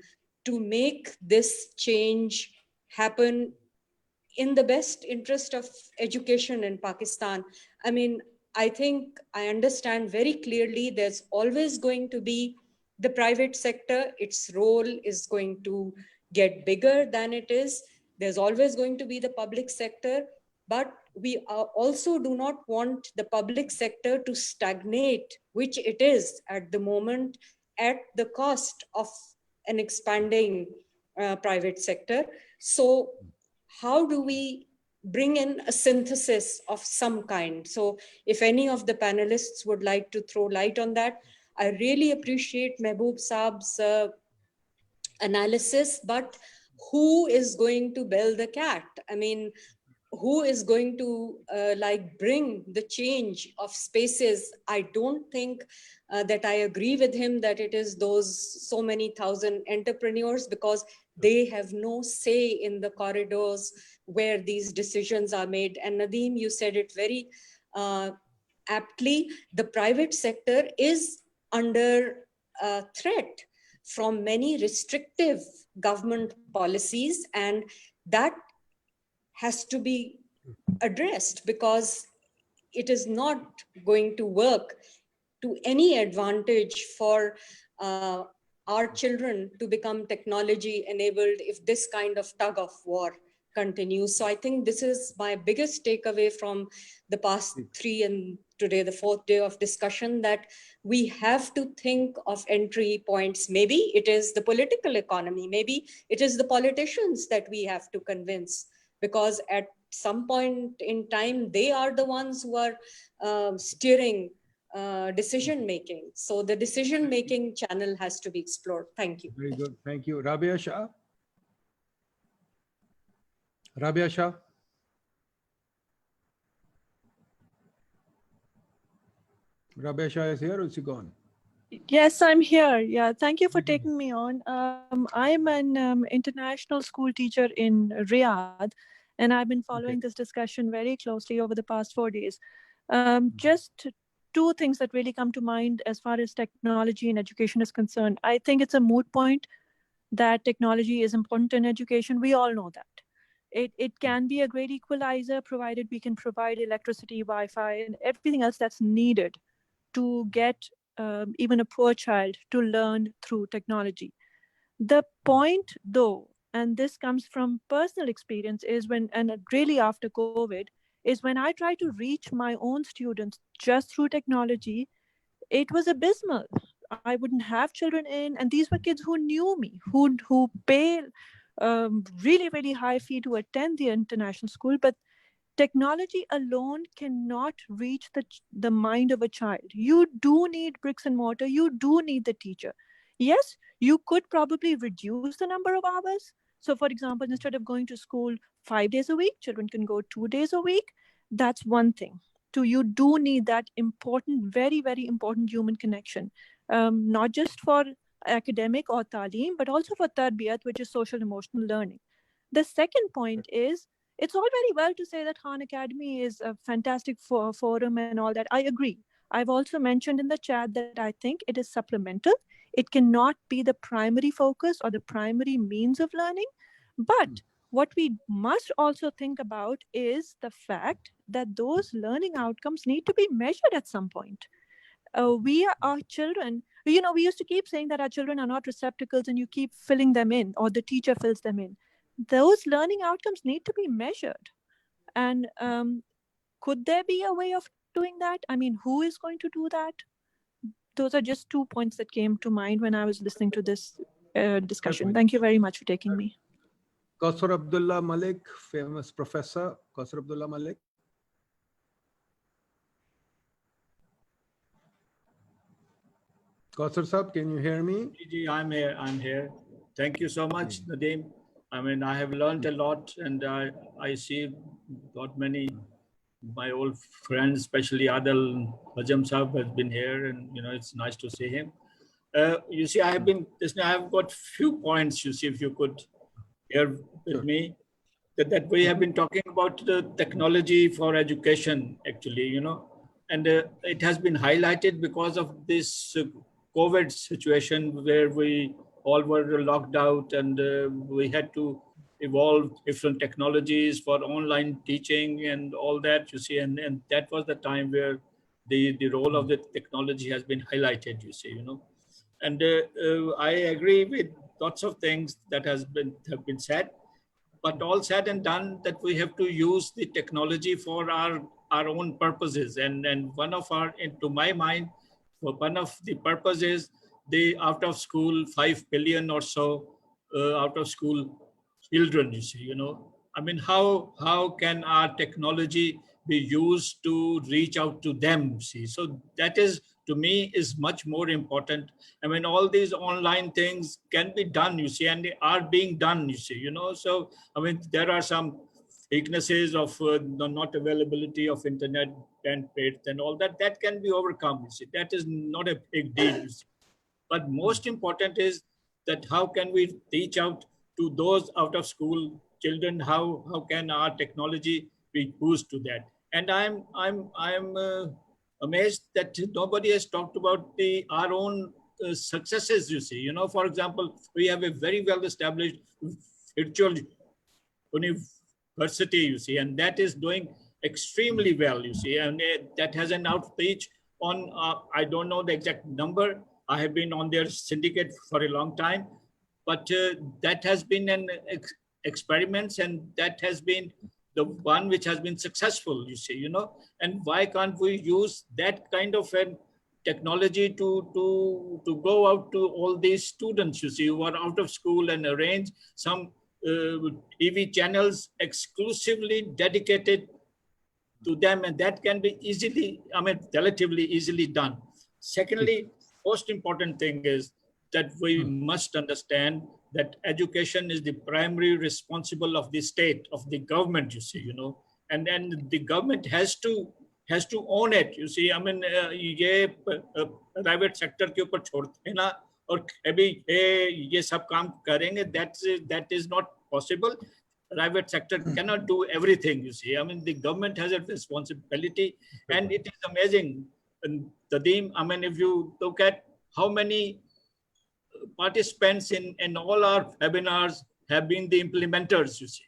to make this change happen in the best interest of education in Pakistan. I mean, I think I understand very clearly there's always going to be the private sector. Its role is going to get bigger than it is. There's always going to be the public sector, but we also do not want the public sector to stagnate, which it is at the moment, at the cost of an expanding private sector. So how do we bring in a synthesis of some kind? So if any of the panelists would like to throw light on that, I really appreciate Mehboob Saab's analysis, but who is going to bell the cat? I mean, who is going to bring the change of spaces? I don't think that I agree with him that it is those so many thousand entrepreneurs, because they have no say in the corridors where these decisions are made. And Nadeem, you said it very aptly, the private sector is under threat from many restrictive government policies, and that has to be addressed, because it is not going to work to any advantage for our children to become technology enabled if this kind of tug of war continues. So I think this is my biggest takeaway from the past 3 and today the 4th day of discussion, that we have to think of entry points. Maybe it is the political economy, maybe it is the politicians that we have to convince, because at some point in time, they are the ones who are steering decision making. So the decision making channel has to be explored. Thank you. Very good. Thank you. Rabia Shah. Rabia Shah. Rabia Shah is here, or is she gone? Yes, I'm here. Yeah, thank you for taking me on. I'm an international school teacher in Riyadh, and I've been following this discussion very closely over the past 4 days. Just 2 things that really come to mind as far as technology and education is concerned. I think it's a moot point that technology is important in education. We all know that. It can be a great equalizer, provided we can provide electricity, Wi-Fi, and everything else that's needed to get even a poor child to learn through technology. The point though, and this comes from personal experience, is when, and really after COVID, is when I try to reach my own students just through technology, it was abysmal. I wouldn't have children in, and these were kids who knew me, who pay really, really high fee to attend the international school, but technology alone cannot reach the mind of a child. You do need bricks and mortar. You do need the teacher. Yes, you could probably reduce the number of hours. So, for example, instead of going to school 5 days a week, children can go 2 days a week. That's one thing. Two, you do need that important, very, very important human connection, not just for academic or talim, but also for tarbiyat, which is social emotional learning. The second point is, it's all very well to say that Khan Academy is a fantastic forum and all that. I agree. I've also mentioned in the chat that I think it is supplemental. It cannot be the primary focus or the primary means of learning. But what we must also think about is the fact that those learning outcomes need to be measured at some point. Our children, we used to keep saying that our children are not receptacles and you keep filling them in, or the teacher fills them in. Those learning outcomes need to be measured. And could there be a way of doing that? I mean, who is going to do that? Those are just 2 points that came to mind when I was listening to this discussion. Thank you very much for taking me. Kausar Abdullah Malik, famous professor. Kausar Abdullah Malik. Kausar Sahab, can you hear me? I'm here. Thank you so much, Nadeem. I mean, I have learned a lot, and I see got many, my old friends, especially Adil Hajam Sahab has been here, and it's nice to see him. You see, I have got few points, you see, if you could hear with me, that we have been talking about the technology for education, actually, and it has been highlighted because of this COVID situation where we all were locked out, and we had to evolve different technologies for online teaching and all that, you see, and that was the time where the role of the technology has been highlighted, you see, and I agree with lots of things that have been said, but all said and done, that we have to use the technology for our own purposes, and one of to my mind, one of the purposes, the out of school 5 billion or so out of school children, you see, I mean, how can our technology be used to reach out to them, see? So that is, to me, is much more important. I mean, all these online things can be done, you see, and they are being done, you see, so I mean, there are some weaknesses of not availability of internet bandwidth and all that can be overcome, you see. That is not a big deal, you see. But most important is that how can we reach out to those out of school children? How can our technology be used to that? And I'm amazed that nobody has talked about our own successes, you see. For example, we have a very well established virtual university, you see, and that is doing extremely well, you see, and that has an outreach on, I don't know the exact number. I have been on their syndicate for a long time, but that has been an experiment, and that has been the one which has been successful, you see, and why can't we use that kind of an technology to go out to all these students, you see, who are out of school, and arrange some TV channels exclusively dedicated to them, and that can be easily, I mean, relatively easily done. Secondly, most important thing is that we must understand that education is the primary responsible of the state, of the government, you see, and then the government has to own it, you see. I mean, ये private sector के ऊपर छोड़ते हैं ना, और अभी ये सब काम करेंगे, that is not possible. Private sector cannot do everything, you see. I mean, the government has a responsibility, and it is amazing. And Nadeem, I mean, if you look at how many participants in all our webinars have been the implementers, you see.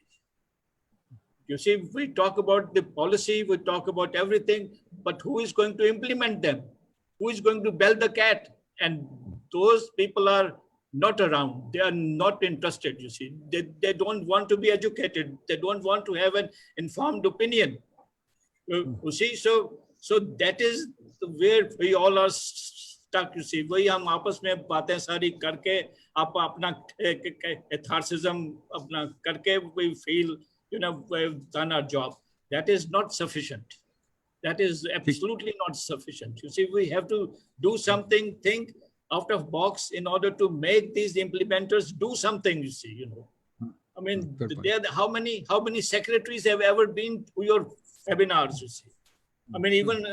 You see, we talk about the policy, we talk about everything, but who is going to implement them? Who is going to bell the cat? And those people are not around. They are not interested, you see. They don't want to be educated. They don't want to have an informed opinion. You see, so that is where we all are stuck, you see. वही हम आपस में बातें सारी करके आप अपना catharsism अपना करके we feel, you know, we've done our job. That is not sufficient. That is absolutely not sufficient. You see, we have to do something, think out of box in order to make these implementers do something, you see, you know. I mean, how many secretaries have ever been to your webinars, you see? I mean, even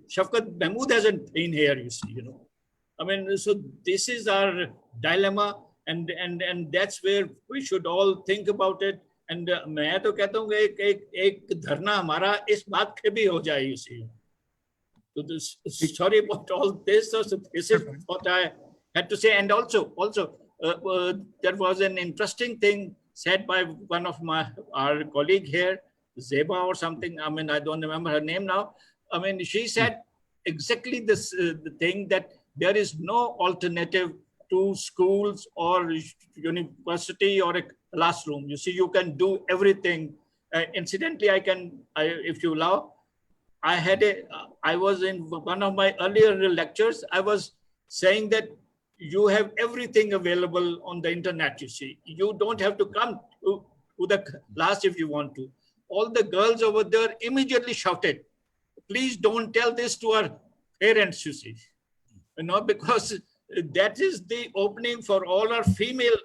Shafqat Mahmood hasn't been here, you see, you know. I mean, so this is our dilemma, and that's where we should all think about it. And मैं तो कहता हूँ एक धरना हमारा इस बात पे भी हो जाए, you see. So this, sorry about all this. So this is what I had to say. And also, there was an interesting thing said by one of our colleague here, Zeba or something. I mean, I don't remember her name now. I mean, she said exactly this the thing that there is no alternative to schools or university or a classroom. You see, you can do everything. Incidentally, if you allow, I was in one of my earlier lectures, I was saying that you have everything available on the internet, you see. You don't have to come to the class if you want to. All the girls over there immediately shouted, please don't tell this to our parents, you see. You know, because that is the opening for all our female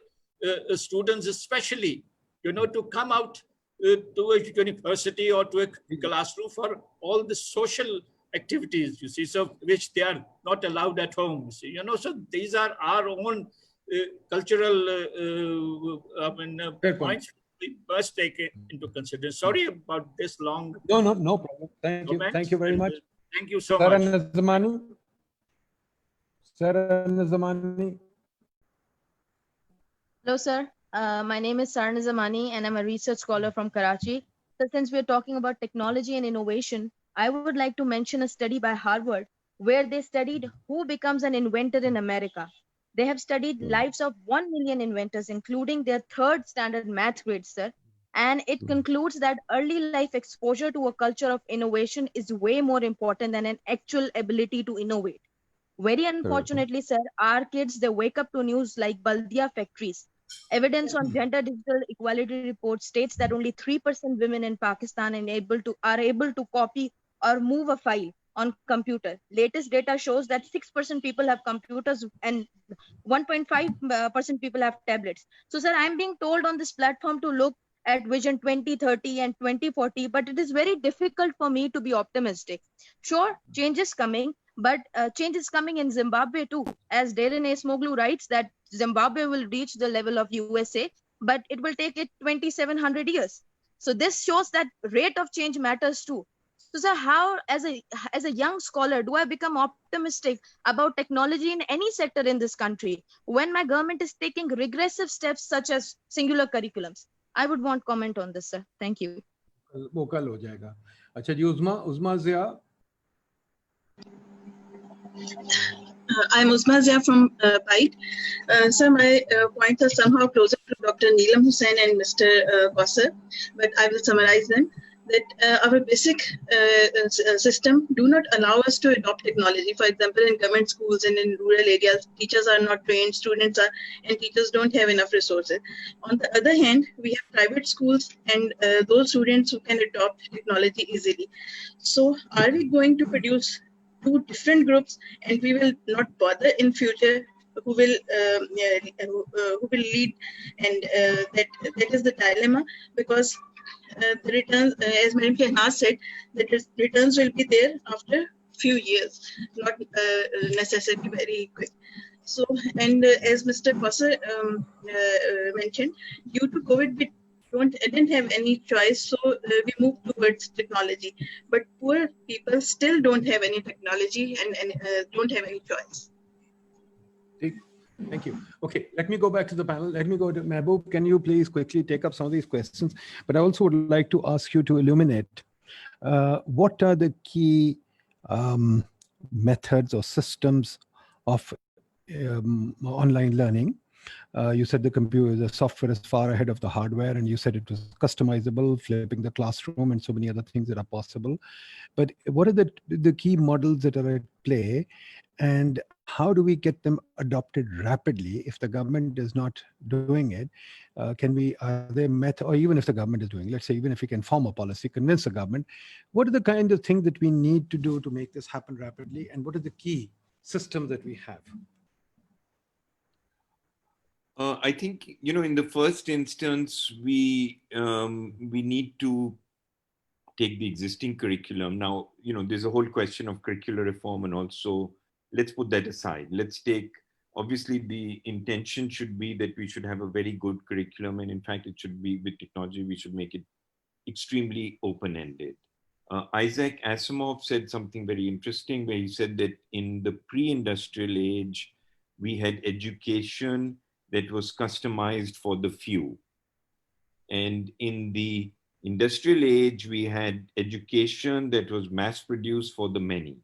students especially, you know, to come out to a university or to a classroom for all the social activities, you see, so which they are not allowed at home, you see, you know. So these are our own cultural points we must take into consideration. Sorry about this long. No problem. Thank you very much. Thank you so much. Sarah Nazamani. Hello, sir. My name is Sarah Nazamani, and I'm a research scholar from Karachi. So since we're talking about technology and innovation, I would like to mention a study by Harvard where they studied who becomes an inventor in America. They have studied lives of 1 million inventors, including their third standard math grades, sir. And it concludes that early life exposure to a culture of innovation is way more important than an actual ability to innovate. Very unfortunately, sir, our kids, they wake up to news like Baldia factories. Evidence on gender digital equality report states that only 3% women in Pakistan are able to copy or move a file on computer. Latest data shows that 6% people have computers and 1.5% people have tablets. So, sir, I'm being told on this platform to look at Vision 2030 and 2040, but it is very difficult for me to be optimistic. Sure, change is coming, but change is coming in Zimbabwe too. As Darren Acemoglu writes that Zimbabwe will reach the level of USA, but it will take it 2,700 years. So this shows that rate of change matters too. So, sir, how, as a young scholar, do I become optimistic about technology in any sector in this country when my government is taking regressive steps such as singular curriculums? I would want comment on this, sir. Thank you. वो कल हो जाएगा. अच्छा जी, उज़मा Zia. I'm Uzma Zia from PIDE. Sir, my points are somehow closer to Dr. Neelam Hussain and Mr. Kausar, but I will summarize them. That our basic system do not allow us to adopt technology. For example, in government schools and in rural areas, teachers are not trained, and teachers don't have enough resources. On the other hand, we have private schools and those students who can adopt technology easily. So are we going to produce two different groups, and we will not bother in future who will lead, and that is the dilemma, because the returns, as Madam Shahnaz said, that returns will be there after few years, not necessarily very quick. So, and as Mr. Kausar mentioned, due to COVID, we didn't have any choice, so we moved towards technology. But poor people still don't have any technology and don't have any choice. Thank you. Okay, let me go back to the panel. Let me go to Mehboob. Can you please quickly take up some of these questions? But I also would like to ask you to illuminate what are the key methods or systems of online learning You said the software is far ahead of the hardware, and you said it was customizable, flipping the classroom, and so many other things that are possible. But what are the key models that are at play, and how do we get them adopted rapidly if the government is not doing it? Are there methods, or even if the government is doing, let's say, even if we can form a policy, convince the government, what are the kind of things that we need to do to make this happen rapidly, and what are the key systems that we have? I think, in the first instance, we need to take the existing curriculum. Now, there's a whole question of curricular reform, and also let's put that aside. Let's take, obviously, the intention should be that we should have a very good curriculum. And in fact, it should be, with technology, we should make it extremely open-ended. Isaac Asimov said something very interesting, where he said that in the pre-industrial age, we had education that was customized for the few. And in the industrial age, we had education that was mass-produced for the many.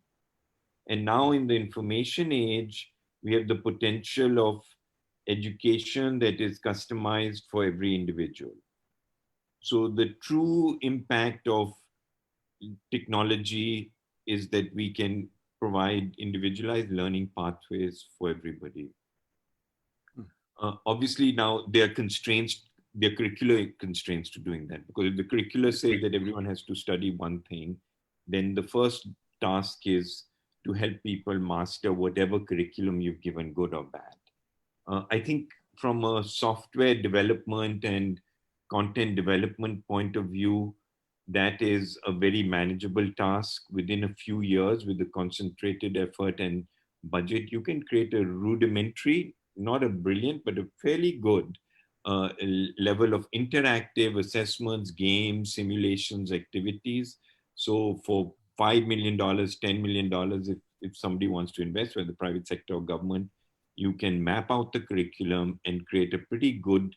And now in the information age, we have the potential of education that is customized for every individual. So the true impact of technology is that we can provide individualized learning pathways for everybody. Obviously now there are constraints, there are curricular constraints to doing that, because if the curricula say that everyone has to study one thing, then the first task is to help people master whatever curriculum you've given, good or bad. I think from a software development and content development point of view, that is a very manageable task. Within a few years, with the concentrated effort and budget, you can create a rudimentary, not a brilliant, but a fairly good level of interactive assessments, games, simulations, activities. So for $5 million, $10 million, if somebody wants to invest, whether the private sector or government, you can map out the curriculum and create a pretty good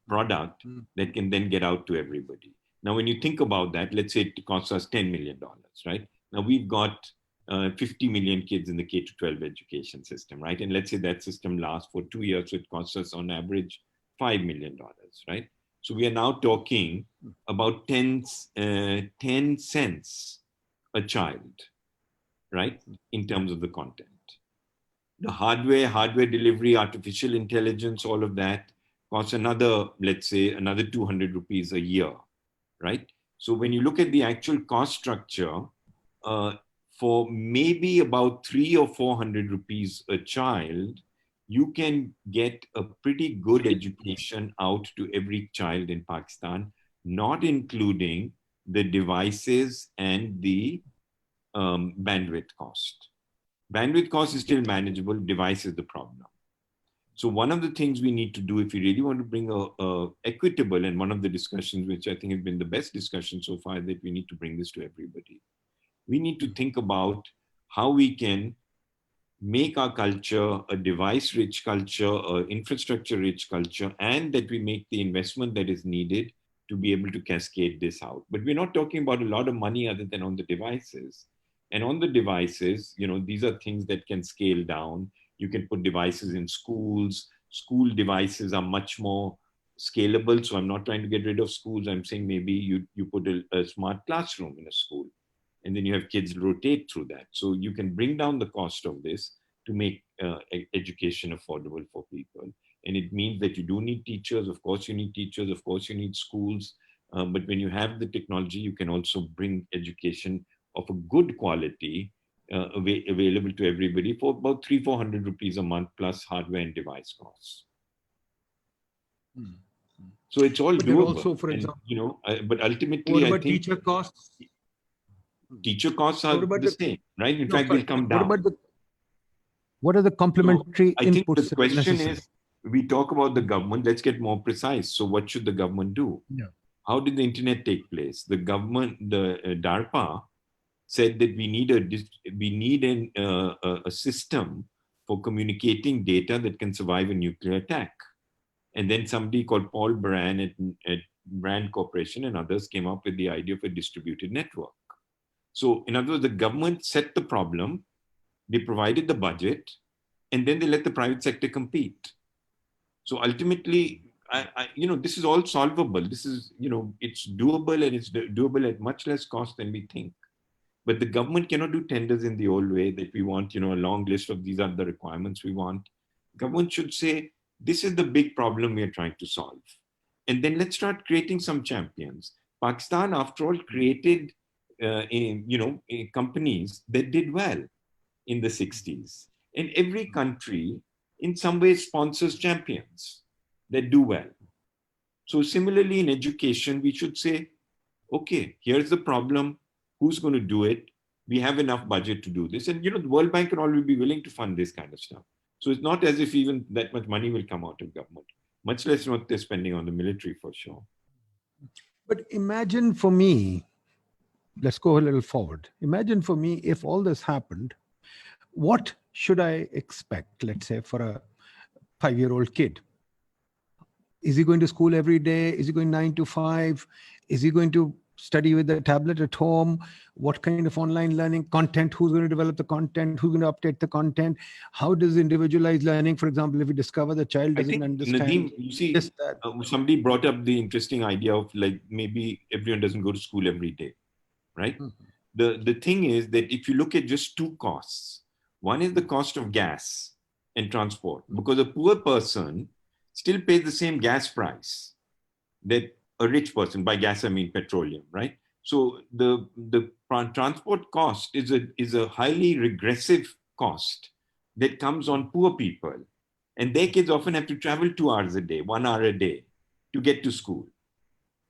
product that can then get out to everybody. Now, when you think about that, let's say it costs us $10 million, right? Now we've got 50 million kids in the K-12 education system, right? And let's say that system lasts for 2 years, so it costs us on average $5 million, right? So we are now talking about 10 cents a child, right? In terms of the content. The hardware delivery, artificial intelligence, all of that costs another, let's say, another 200 rupees a year, right? So when you look at the actual cost structure, for maybe about 300 or 400 rupees a child, you can get a pretty good education out to every child in Pakistan, not including the devices and the bandwidth cost. Bandwidth cost is still manageable, device is the problem. So one of the things we need to do if we really want to bring a equitable, and one of the discussions which I think has been the best discussion so far, that we need to bring this to everybody. We need to think about how we can make our culture a device-rich culture, an infrastructure-rich culture, and that we make the investment that is needed to be able to cascade this out. But we're not talking about a lot of money other than on the devices. And on the devices, these are things that can scale down. You can put devices in schools. School devices are much more scalable. So I'm not trying to get rid of schools. I'm saying maybe you put a smart classroom in a school, and then you have kids rotate through that. So you can bring down the cost of this to make education affordable for people. And it means that you do need teachers. Of course, you need teachers. Of course, you need schools. But when you have the technology, you can also bring education of a good quality available to everybody for about 300-400 rupees a month plus hardware and device costs. So it's all doable. Also, for example, but ultimately, what I about think teacher costs? Teacher costs are the same, right? In fact, they'll come down. What are the complementary I think inputs? the question is, we talk about the government, let's get more precise. So what should the government do? Yeah. How did the internet take place? The government, the DARPA, said that we need a system for communicating data that can survive a nuclear attack. And then somebody called Paul Brand at Brand Corporation and others came up with the idea of a distributed network. So in other words, the government set the problem, they provided the budget, and then they let the private sector compete. So ultimately, this is all solvable. This is, it's doable, and it's doable at much less cost than we think. But the government cannot do tenders in the old way that we want, a long list of these are the requirements we want. Government should say, this is the big problem we are trying to solve. And then let's start creating some champions. Pakistan, after all, created companies that did well in the 60s. And every country, in some ways, sponsors champions that do well. So similarly, in education, we should say, okay, here's the problem. Who's going to do it? We have enough budget to do this. And, the World Bank can always be willing to fund this kind of stuff. So it's not as if even that much money will come out of government, much less what they're spending on the military for sure. But imagine for me, let's go a little forward. Imagine for me, if all this happened, what should I expect, let's say, for a 5-year-old kid? Is he going to school every day? Is he going 9 to 5? Is he going to study with a tablet at home? What kind of online learning content? Who's going to develop the content? Who's going to update the content? How does individualized learning, for example, if we discover the child doesn't understand? Nadeem, you see, somebody brought up the interesting idea of like maybe everyone doesn't go to school every day, right? Mm-hmm. The thing is that if you look at just two costs, one is the cost of gas and transport, because a poor person still pays the same gas price that a rich person, by gas I mean petroleum, right? So the transport cost is a highly regressive cost that comes on poor people, and their kids often have to travel 2 hours a day, 1 hour a day to get to school,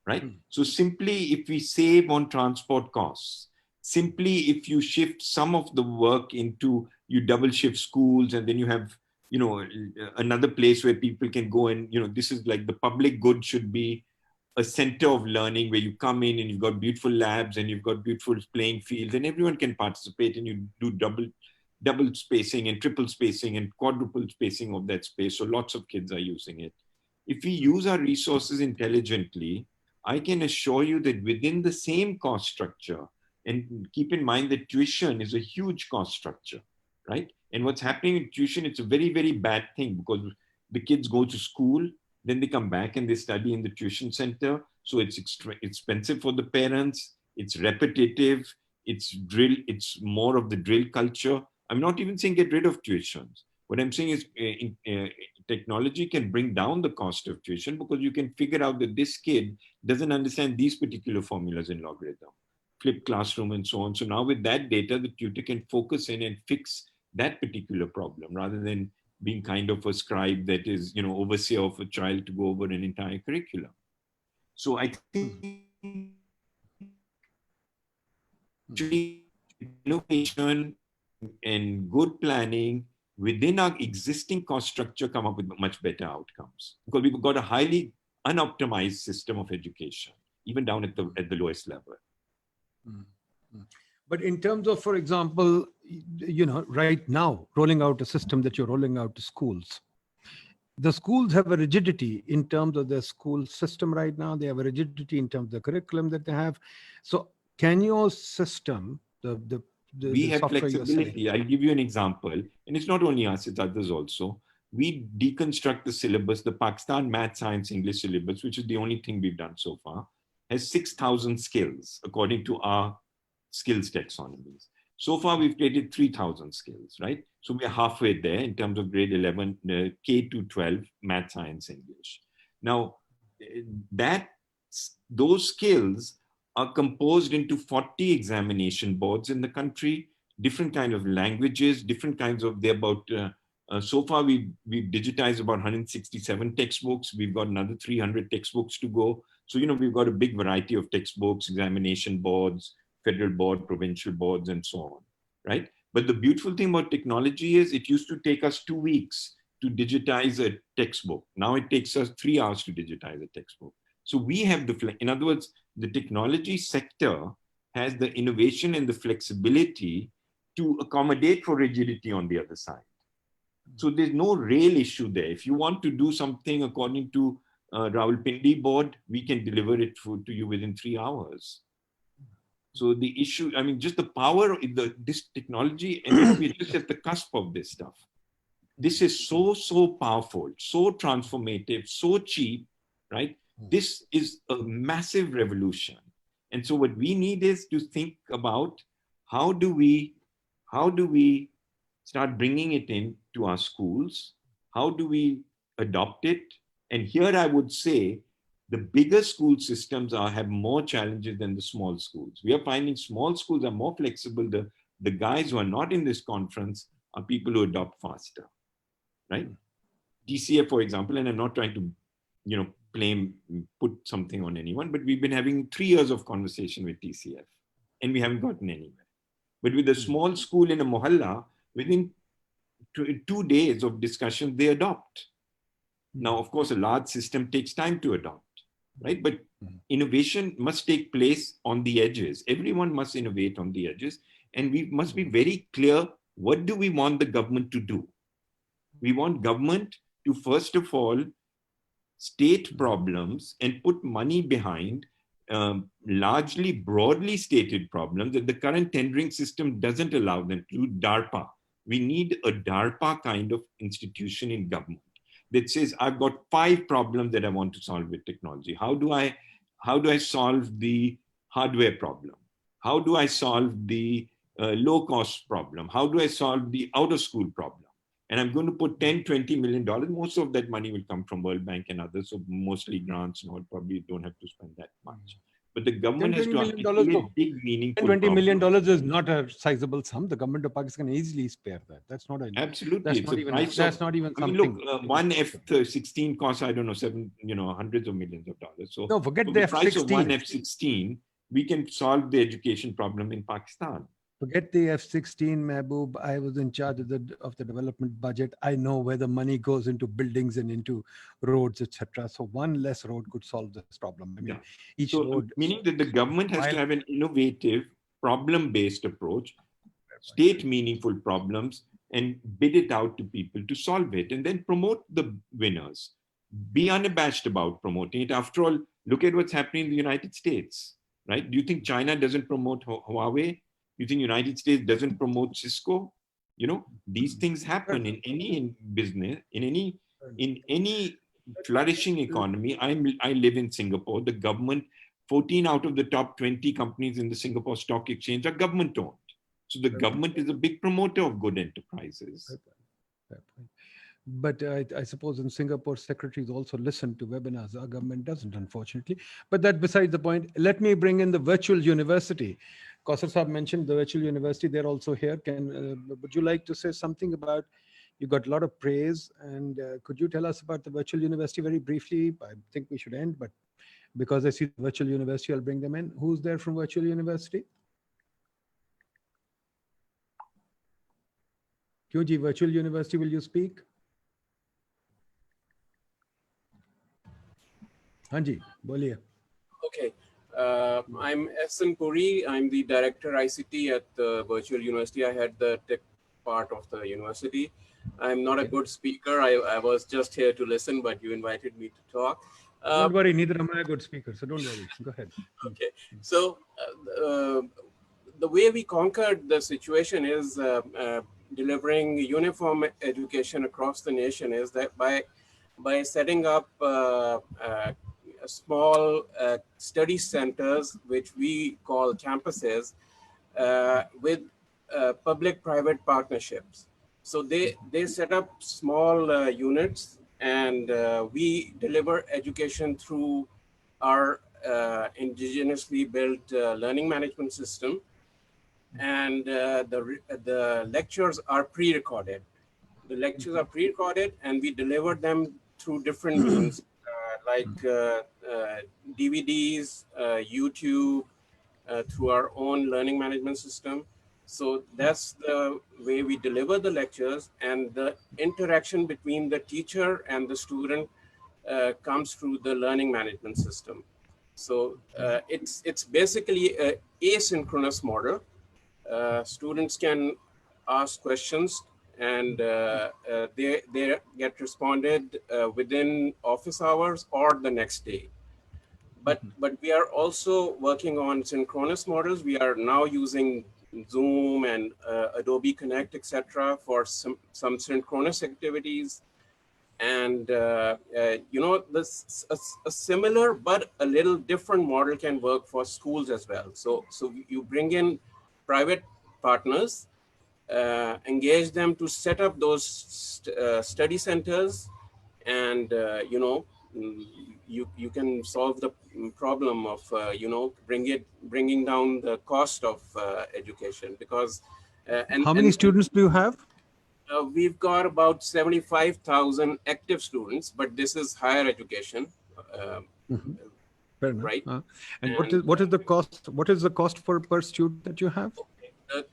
right? So simply if we save on transport costs, simply if you shift some of the work into, you double shift schools, and then you have another place where people can go, and this is like the public good should be a center of learning where you come in and you've got beautiful labs and you've got beautiful playing fields and everyone can participate, and you do double spacing and triple spacing and quadruple spacing of that space. So lots of kids are using it. If we use our resources intelligently, I can assure you that within the same cost structure, and keep in mind that tuition is a huge cost structure, right? And what's happening in tuition, it's a very, very bad thing, because the kids go to school, then they come back and they study in the tuition center. So it's expensive for the parents. It's repetitive. It's more of the drill culture. I'm not even saying get rid of tuitions. What I'm saying is technology can bring down the cost of tuition, because you can figure out that this kid doesn't understand these particular formulas in logarithm, flipped classroom and so on. So now with that data, the tutor can focus in and fix that particular problem rather than being kind of a scribe that is, overseer of a child to go over an entire curriculum. So I think innovation and good planning within our existing cost structure come up with much better outcomes, because we've got a highly unoptimized system of education, even down at the lowest level. But in terms of, for example, right now, rolling out a system that you're rolling out to schools, the schools have a rigidity in terms of their school system right now. They have a rigidity in terms of the curriculum that they have. So can your system, we have flexibility. I'll give you an example. And it's not only us, it's others also. We deconstruct the syllabus. The Pakistan Math, Science, English syllabus, which is the only thing we've done so far, has 6,000 skills according to our skills taxonomies. So far, we've created 3,000 skills, right? So we're halfway there in terms of grade 11, K to 12, Math, Science, English. Now, those skills are composed into 40 examination boards in the country, different kind of languages, different kinds of, so far we've digitized about 167 textbooks. We've got another 300 textbooks to go. So, we've got a big variety of textbooks, examination boards, federal board, provincial boards, and so on, right? But the beautiful thing about technology is it used to take us 2 weeks to digitize a textbook. Now it takes us 3 hours to digitize a textbook. So we have in other words, the technology sector has the innovation and the flexibility to accommodate for rigidity on the other side. So there's no real issue there. If you want to do something according to Rawalpindi board, we can deliver it to you within 3 hours. So the issue, just the power of this technology, and we're just at the cusp of this stuff. this is so powerful, so transformative, so cheap, right? This is a massive revolution. And so what we need is to think about how do we start bringing it into our schools? How do we adopt it? And here I would say the bigger school systems have more challenges than the small schools. We are finding small schools are more flexible. The guys who are not in this conference are people who adopt faster, right? TCF, for example, and I'm not trying to, put something on anyone, but we've been having 3 years of conversation with TCF and we haven't gotten anywhere. But with a small school in a mohalla, within 2 days of discussion, they adopt. Now, of course, a large system takes time to adopt, right? But innovation must take place on the edges. Everyone must innovate on the edges. And we must be very clear, what do we want the government to do? We want government to, first of all, state problems and put money behind largely broadly stated problems that the current tendering system doesn't allow them to do. DARPA. We need a DARPA kind of institution in government that says, I've got 5 problems that I want to solve with technology. How do I solve the hardware problem? How do I solve the low cost problem? How do I solve the out of school problem? And I'm going to put $10-20 million. Most of that money will come from World Bank and others, so mostly grants. No, probably don't have to spend that much. But the government has to articulate big, meaningful $20 million is not a sizable sum. The government of Pakistan can easily spare that. That's not a, absolutely. That's not even something. Look, one F-16 costs, I don't know, hundreds of millions of dollars. So no, forget the price of one F-16. F-16, we can solve the education problem in Pakistan. Forget the F-16, Mehboob. I was in charge of the development budget. I know where the money goes into buildings and into roads, etc. So one less road could solve this problem. I mean, each road. Meaning that the government has to have an innovative, problem-based approach, state meaningful problems, and bid it out to people to solve it, and then promote the winners. Be unabashed about promoting it. After all, look at what's happening in the United States, right? Do you think China doesn't promote Huawei? You think United States doesn't promote Cisco? These things happen in any business, in any flourishing economy. I live in Singapore. The government, 14 out of the top 20 companies in the Singapore Stock Exchange are government owned. So the government is a big promoter of good enterprises. But I suppose in Singapore, secretaries also listen to webinars. Our government doesn't, unfortunately. But that besides the point. Let me bring in the virtual university. Kausar Saab mentioned the virtual university. They're also here. Would you like to say something about, you got a lot of praise, and could you tell us about the virtual university very briefly? I think we should end, but because I see the virtual university, I'll bring them in. Who's there from virtual university? QG, virtual university, will you speak? Hanji, boliye. Okay. I'm S.N. Puri. I'm the director ICT at the virtual university. I had the tech part of the university. I'm not a good speaker. I was just here to listen, but you invited me to talk. Don't worry, neither am I a good speaker, so don't worry. Go ahead. Okay. So the way we conquered the situation is delivering uniform education across the nation is that by setting up small study centers, which we call campuses, with public-private partnerships. So they set up small units, and we deliver education through our indigenously built learning management system. And the lectures are pre-recorded. The lectures are pre-recorded, and we deliver them through different means, like DVDs, YouTube, through our own learning management system. So that's the way we deliver the lectures, and the interaction between the teacher and the student comes through the learning management system. So it's basically an asynchronous model. Students can ask questions, and they get responded within office hours or the next day. But we are also working on synchronous models. We are now using Zoom and Adobe Connect, etc., for some synchronous activities. And a similar but a little different model can work for schools as well. So you bring in private partners, engage them to set up those study centers, and you can solve the problem of bringing down the cost of education, because how many students do you have? We've got about 75,000 active students, but this is higher education. Fair enough. Right. And what is the cost? What is the cost per student that you have?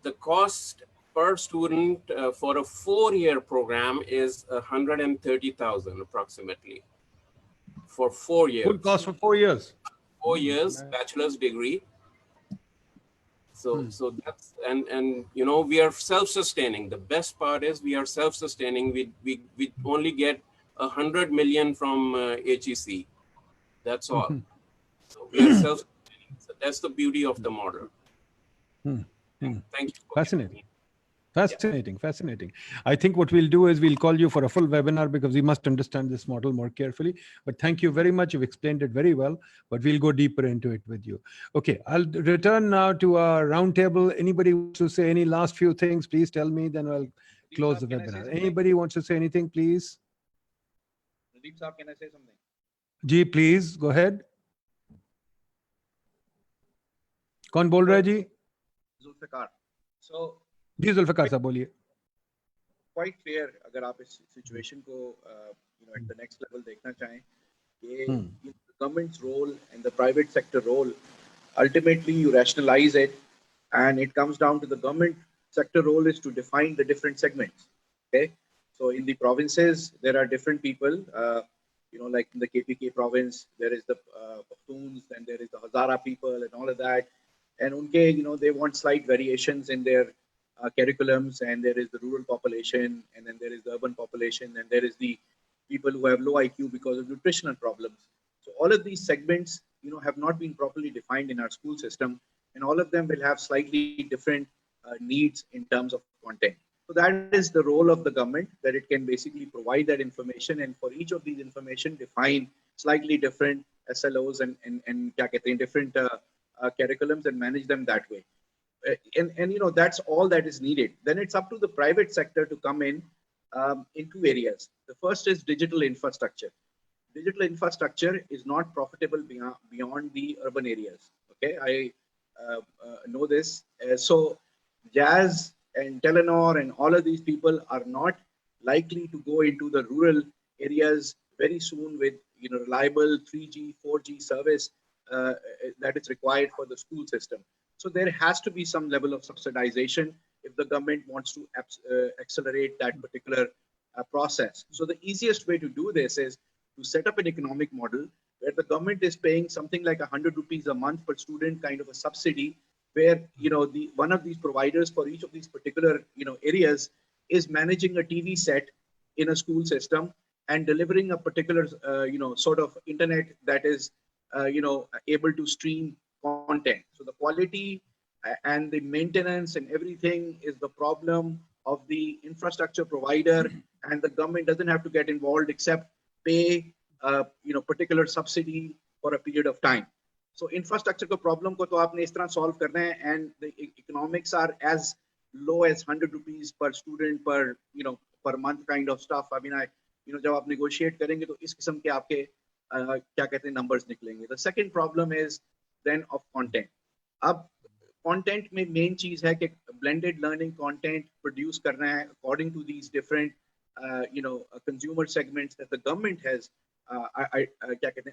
The cost per student for a 4-year program is 130,000 approximately for 4 years. Full cost for 4 years. 4 years, bachelor's degree. So that's and we are self-sustaining. The best part is we are self-sustaining. We only get 100 million from HEC. That's all. So we are self-sustaining. So that's the beauty of the model. Thank you. Fascinating. Fascinating, fascinating. I think what we'll do is we'll call you for a full webinar, because we must understand this model more carefully. But thank you very much. You've explained it very well, but we'll go deeper into it with you. Okay, I'll return now to our roundtable. Anybody wants to say any last few things, please tell me, then I'll close the webinar. Anybody wants to say anything, please? Nadeem Saab, can I say something? Ji, please, go ahead. कौन बोल रहा है जी? Zulfikar. So जी जुल्फिकार साहब बोलिए. Quite clear, अगर आप इस situation को at the next level देखना चाहें, कि the government's role and the private sector role, ultimately you rationalize it, and it comes down to the government sector role is to define the different segments. Okay, so in the provinces there are different people. Like in the KPK province, there is the Pakhtuns, and there is the Hazara people, and all of that. And unke, they want slight variations in their curriculums, and there is the rural population, and then there is the urban population, and there is the people who have low IQ because of nutritional problems. So all of these segments, have not been properly defined in our school system, and all of them will have slightly different needs in terms of content. So that is the role of the government, that it can basically provide that information, and for each of these information define slightly different SLOs and different curriculums, and manage them that way. And that's all that is needed. Then it's up to the private sector to come in 2 areas. The first is digital infrastructure. Digital infrastructure is not profitable beyond the urban areas. Okay, I know this. So Jazz and Telenor and all of these people are not likely to go into the rural areas very soon with reliable 3G, 4G service that is required for the school system. So there has to be some level of subsidization if the government wants to accelerate that particular process. So the easiest way to do this is to set up an economic model where the government is paying something like 100 rupees a month per student, kind of a subsidy, where one of these providers for each of these particular areas is managing a TV set in a school system and delivering a particular sort of internet that is able to stream content. So the quality and the maintenance and everything is the problem of the infrastructure provider, and the government doesn't have to get involved except pay particular subsidy for a period of time. So infrastructure ko problem ko to aapne is tarah solve karna hai, and the economics are as low as 100 rupees per student per month kind of stuff. I mean, jab aap negotiate karenge to is qisam ke aapke kya kehte hain numbers niklenge. The second problem is then of content. Ab content mein main cheez hai ki blended learning content produce karna hai according to these different consumer segments that the government has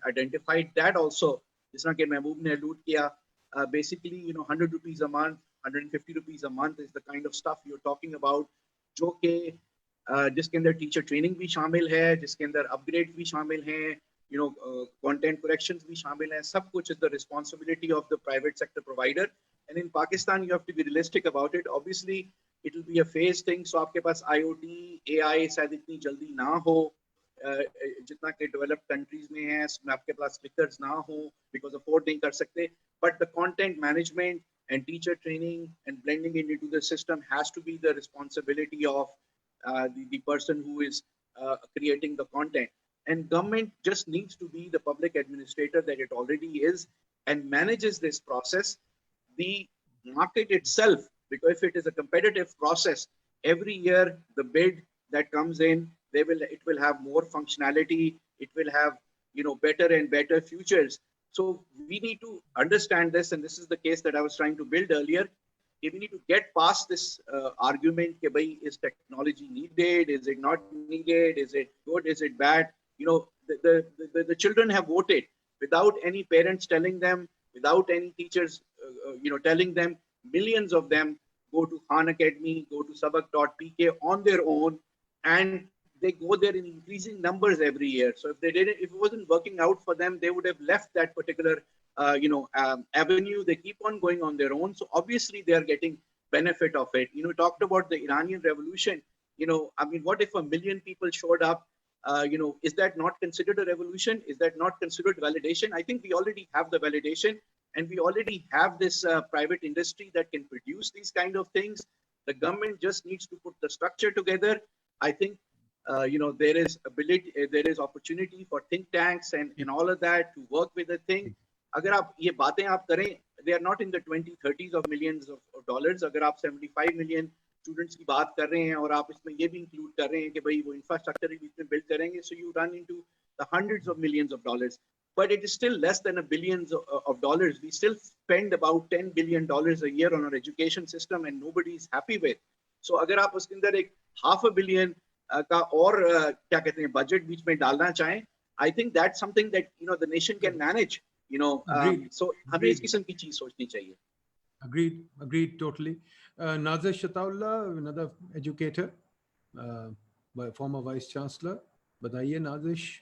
identified. That also, jis ke Mehboob ne allude kiya, basically 100 rupees a month, 150 rupees a month is the kind of stuff you're talking about, jo ke jiske andar teacher training bhi shamil hai, jiske andar upgrades bhi shamil hain, content corrections bhi shamil hain. Sab kuch is the responsibility of the private sector provider. And in Pakistan, you have to be realistic about it. Obviously, it will be a phase thing. So aapke paas IoT, AI शायद इतनी जल्दी ना हो, जितना कि developed countries में है, आपके पास clickers ना हो because afford नहीं कर सकते. But the content management and teacher training and blending it into the system has to be the responsibility of the person who is creating the content. And government just needs to be the public administrator that it already is and manages this process. The market itself, because if it is a competitive process, every year the bid that comes in, it will have more functionality, it will have better and better futures. So we need to understand this, and this is the case that I was trying to build earlier. We need to get past this argument, is technology needed? Is it not needed? Is it good? Is it bad? The children have voted without any parents telling them, without any teachers, telling them. Millions of them go to Khan Academy, go to sabak.pk on their own, and they go there in increasing numbers every year. So if it wasn't working out for them, they would have left that particular avenue. They keep on going on their own. So obviously they are getting benefit of it. Talked about the Iranian revolution. I mean, what if 1 million people showed up? Is that not considered a revolution? Is that not considered validation? I think we already have the validation, and we already have this private industry that can produce these kind of things. The government just needs to put the structure together. I think there is ability, there is opportunity for think tanks and all of that to work with the thing. अगर आप ये बातें आप करें, they are not in the 20, 30s of millions of dollars. अगर आप 75 million students की बात कर रहे हैं और आप इसमें ये भी include कर रहे हैं कि भाई वो infrastructure भी इसमें build करेंगे, so you run into the hundreds of millions of dollars. But it is still less than a billions of dollars. We still spend about $10 billion a year on our education system, and nobody is happy with. So अगर आप उसके अंदर एक $500 million का और क्या कहते हैं budget बीच में डालना चाहें, I think that's something that the nation can manage. So हमें इस किस्म की चीज सोचनी चाहिए. Agreed totally. Nazish Shataullah, another educator, former vice chancellor. बताइए Nazish.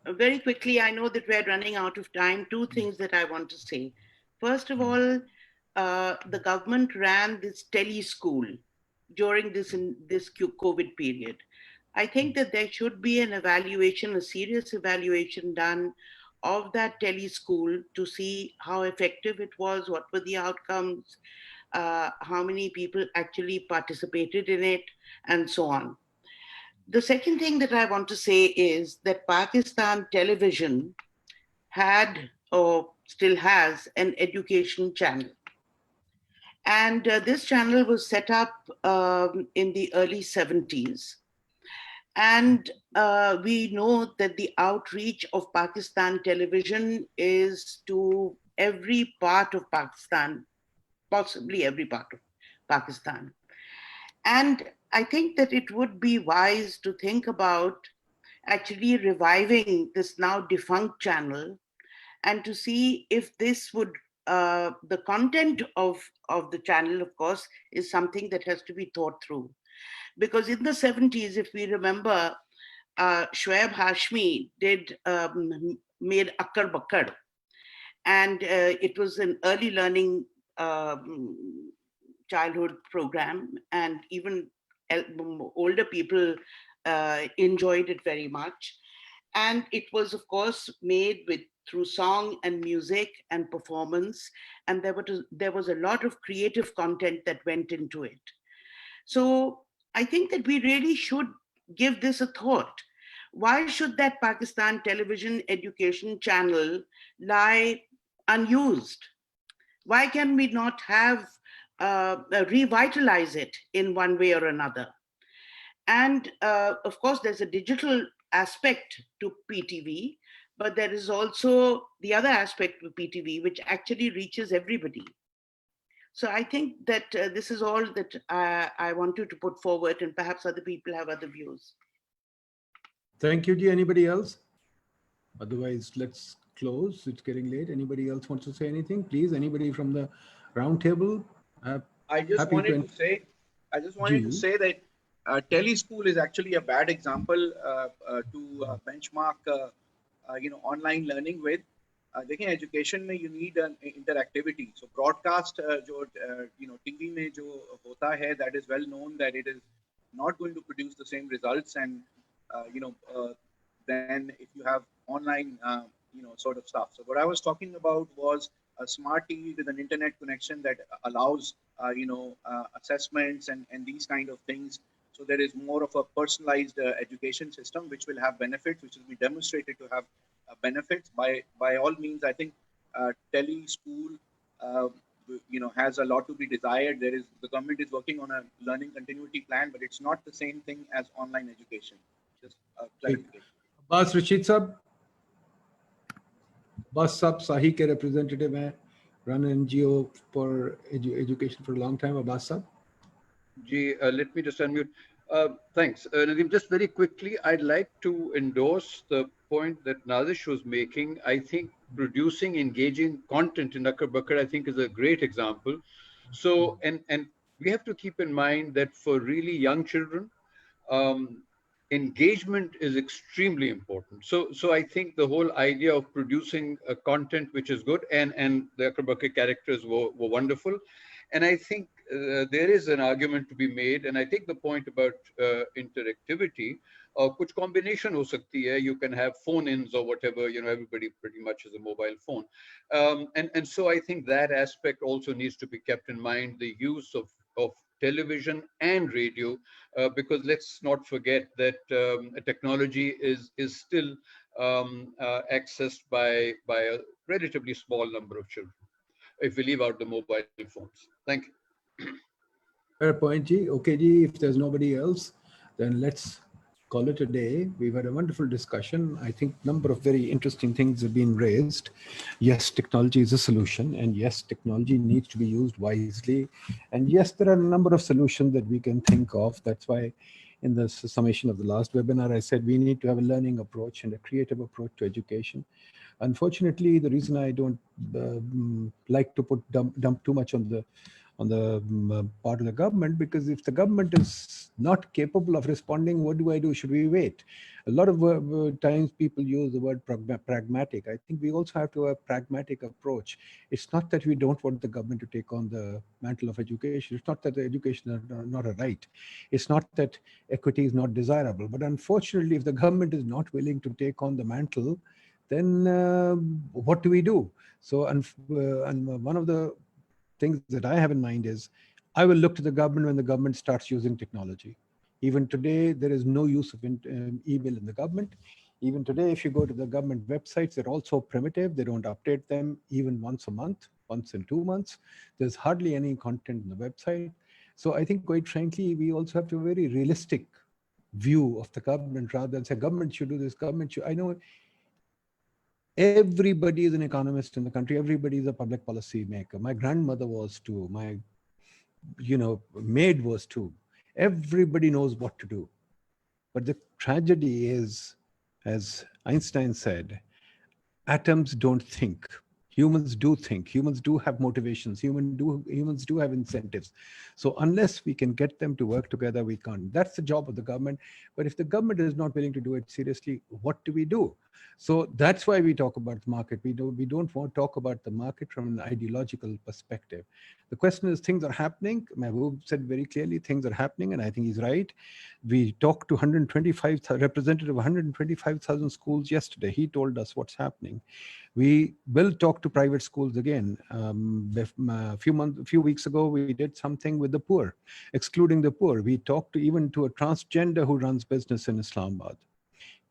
Very quickly, I know that we're running out of time. Two things that I want to say. First of all, the government ran this tele-school during this COVID period. I think that there should be an evaluation, a serious evaluation done of that tele-school to see how effective it was, what were the outcomes, how many people actually participated in it, and so on. The second thing that I want to say is that Pakistan television had or still has an education channel. And this channel was set up in the early 70s. And we know that the outreach of Pakistan television is to every part of Pakistan, possibly every part of Pakistan. And I think that it would be wise to think about actually reviving this now defunct channel and to see if this would, the content of the channel, of course, is something that has to be thought through. Because in the 70s, if we remember, Shoaib Hashmi made Akkar Bakkar. And it was an early learning childhood program, and even older people enjoyed it very much. And it was, of course, made through song and music and performance. And there was a lot of creative content that went into it. So I think that we really should give this a thought. Why should that Pakistan television education channel lie unused? Why can we not have revitalize it in one way or another? And of course, there's a digital aspect to PTV, but there is also the other aspect of PTV, which actually reaches everybody. So I think that this is all that I wanted to put forward, and perhaps other people have other views. Thank you, Ji. Anybody else? Otherwise, let's close. It's getting late. Anybody else wants to say anything? Please, anybody from the round table? I just wanted to say that teleschool is actually a bad example to benchmark online learning with. देखिए education में you need an interactivity. So broadcast जो TV में जो होता है, that is well known that it is not going to produce the same results, and then if you have online sort of stuff. So what I was talking about was a smart TV with an internet connection that allows, assessments and these kind of things. So there is more of a personalized education system, which will have benefits, which will be demonstrated to have benefits. By all means, I think tele school, has a lot to be desired. The government is working on a learning continuity plan, but it's not the same thing as online education. Just clarification. Abbas Rashid Sab, Abbas Sab Sahi ke representative hai, run NGO for education for a long time. Abbas Sab. Let me just unmute. Thanks. Nadeem, just very quickly, I'd like to endorse the point that Nazish was making. I think producing engaging content in Akkar Bakkar, I think, is a great example. So, and we have to keep in mind that for really young children, engagement is extremely important. So I think the whole idea of producing a content which is good, and the Akkar Bakkar characters were wonderful. And I think there is an argument to be made, and I take the point about interactivity. Kuch combination ho sakti hai. You can have phone-ins or whatever. Everybody pretty much has a mobile phone, and so I think that aspect also needs to be kept in mind. The use of television and radio, because let's not forget that technology is still accessed by a relatively small number of children, if we leave out the mobile phones. Thank you. Fair point, Ji. Okay, Ji, if there's nobody else, then let's call it a day. We've had a wonderful discussion. I think a number of very interesting things have been raised. Yes, technology is a solution, and yes, technology needs to be used wisely. And yes, there are a number of solutions that we can think of. That's why in the summation of the last webinar, I said we need to have a learning approach and a creative approach to education. Unfortunately, the reason I don't like to dump too much on the part of the government, because if the government is not capable of responding, what do I do? Should we wait? A lot of times people use the word pragmatic. I think we also have to have a pragmatic approach. It's not that we don't want the government to take on the mantle of education. It's not that the education is not a right. It's not that equity is not desirable. But unfortunately, if the government is not willing to take on the mantle, then what do we do? So, and one of the things that I have in mind is I will look to the government when the government starts using technology. Even today, there is no use of email in the government. Even today, if you go to the government websites, they're also primitive. They don't update them even once a month, once in 2 months. There's hardly any content on the website. So I think, quite frankly, we also have to have a very realistic view of the government rather than say government should do this, government should. I know everybody is an economist in the country. Everybody is a public policy maker. My grandmother was too. My, maid was too. Everybody knows what to do. But the tragedy is, as Einstein said, atoms don't think. Humans do think. Humans do have motivations. Humans do have incentives. So unless we can get them to work together, we can't. That's the job of the government. But if the government is not willing to do it seriously, what do we do? So that's why we talk about the market. We don't want to talk about the market from an ideological perspective. The question is, things are happening. Mehboob said very clearly, things are happening, and I think he's right. We talked to representative of 125,000 schools yesterday. He told us what's happening. We will talk to private schools again. A few weeks ago, we did something with the poor, excluding the poor. We talked even to a transgender who runs business in Islamabad.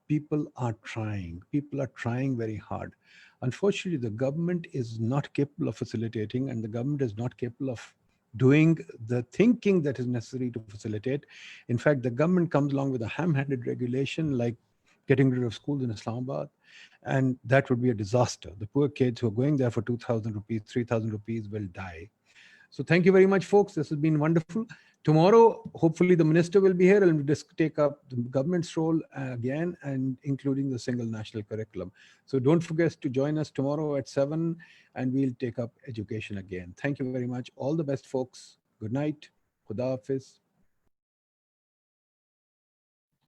People are trying. People are trying very hard. Unfortunately, the government is not capable of facilitating, and the government is not capable of doing the thinking that is necessary to facilitate. In fact, the government comes along with a ham-handed regulation like getting rid of schools in Islamabad, and that would be a disaster. The poor kids who are going there for 2,000 rupees, 3,000 rupees will die. So thank you very much, folks. This has been wonderful. Tomorrow, hopefully the minister will be here and we'll just take up the government's role again, and including the single national curriculum. So don't forget to join us tomorrow at 7 and we'll take up education again. Thank you very much. All the best, folks. Good night. Khuda Hafiz.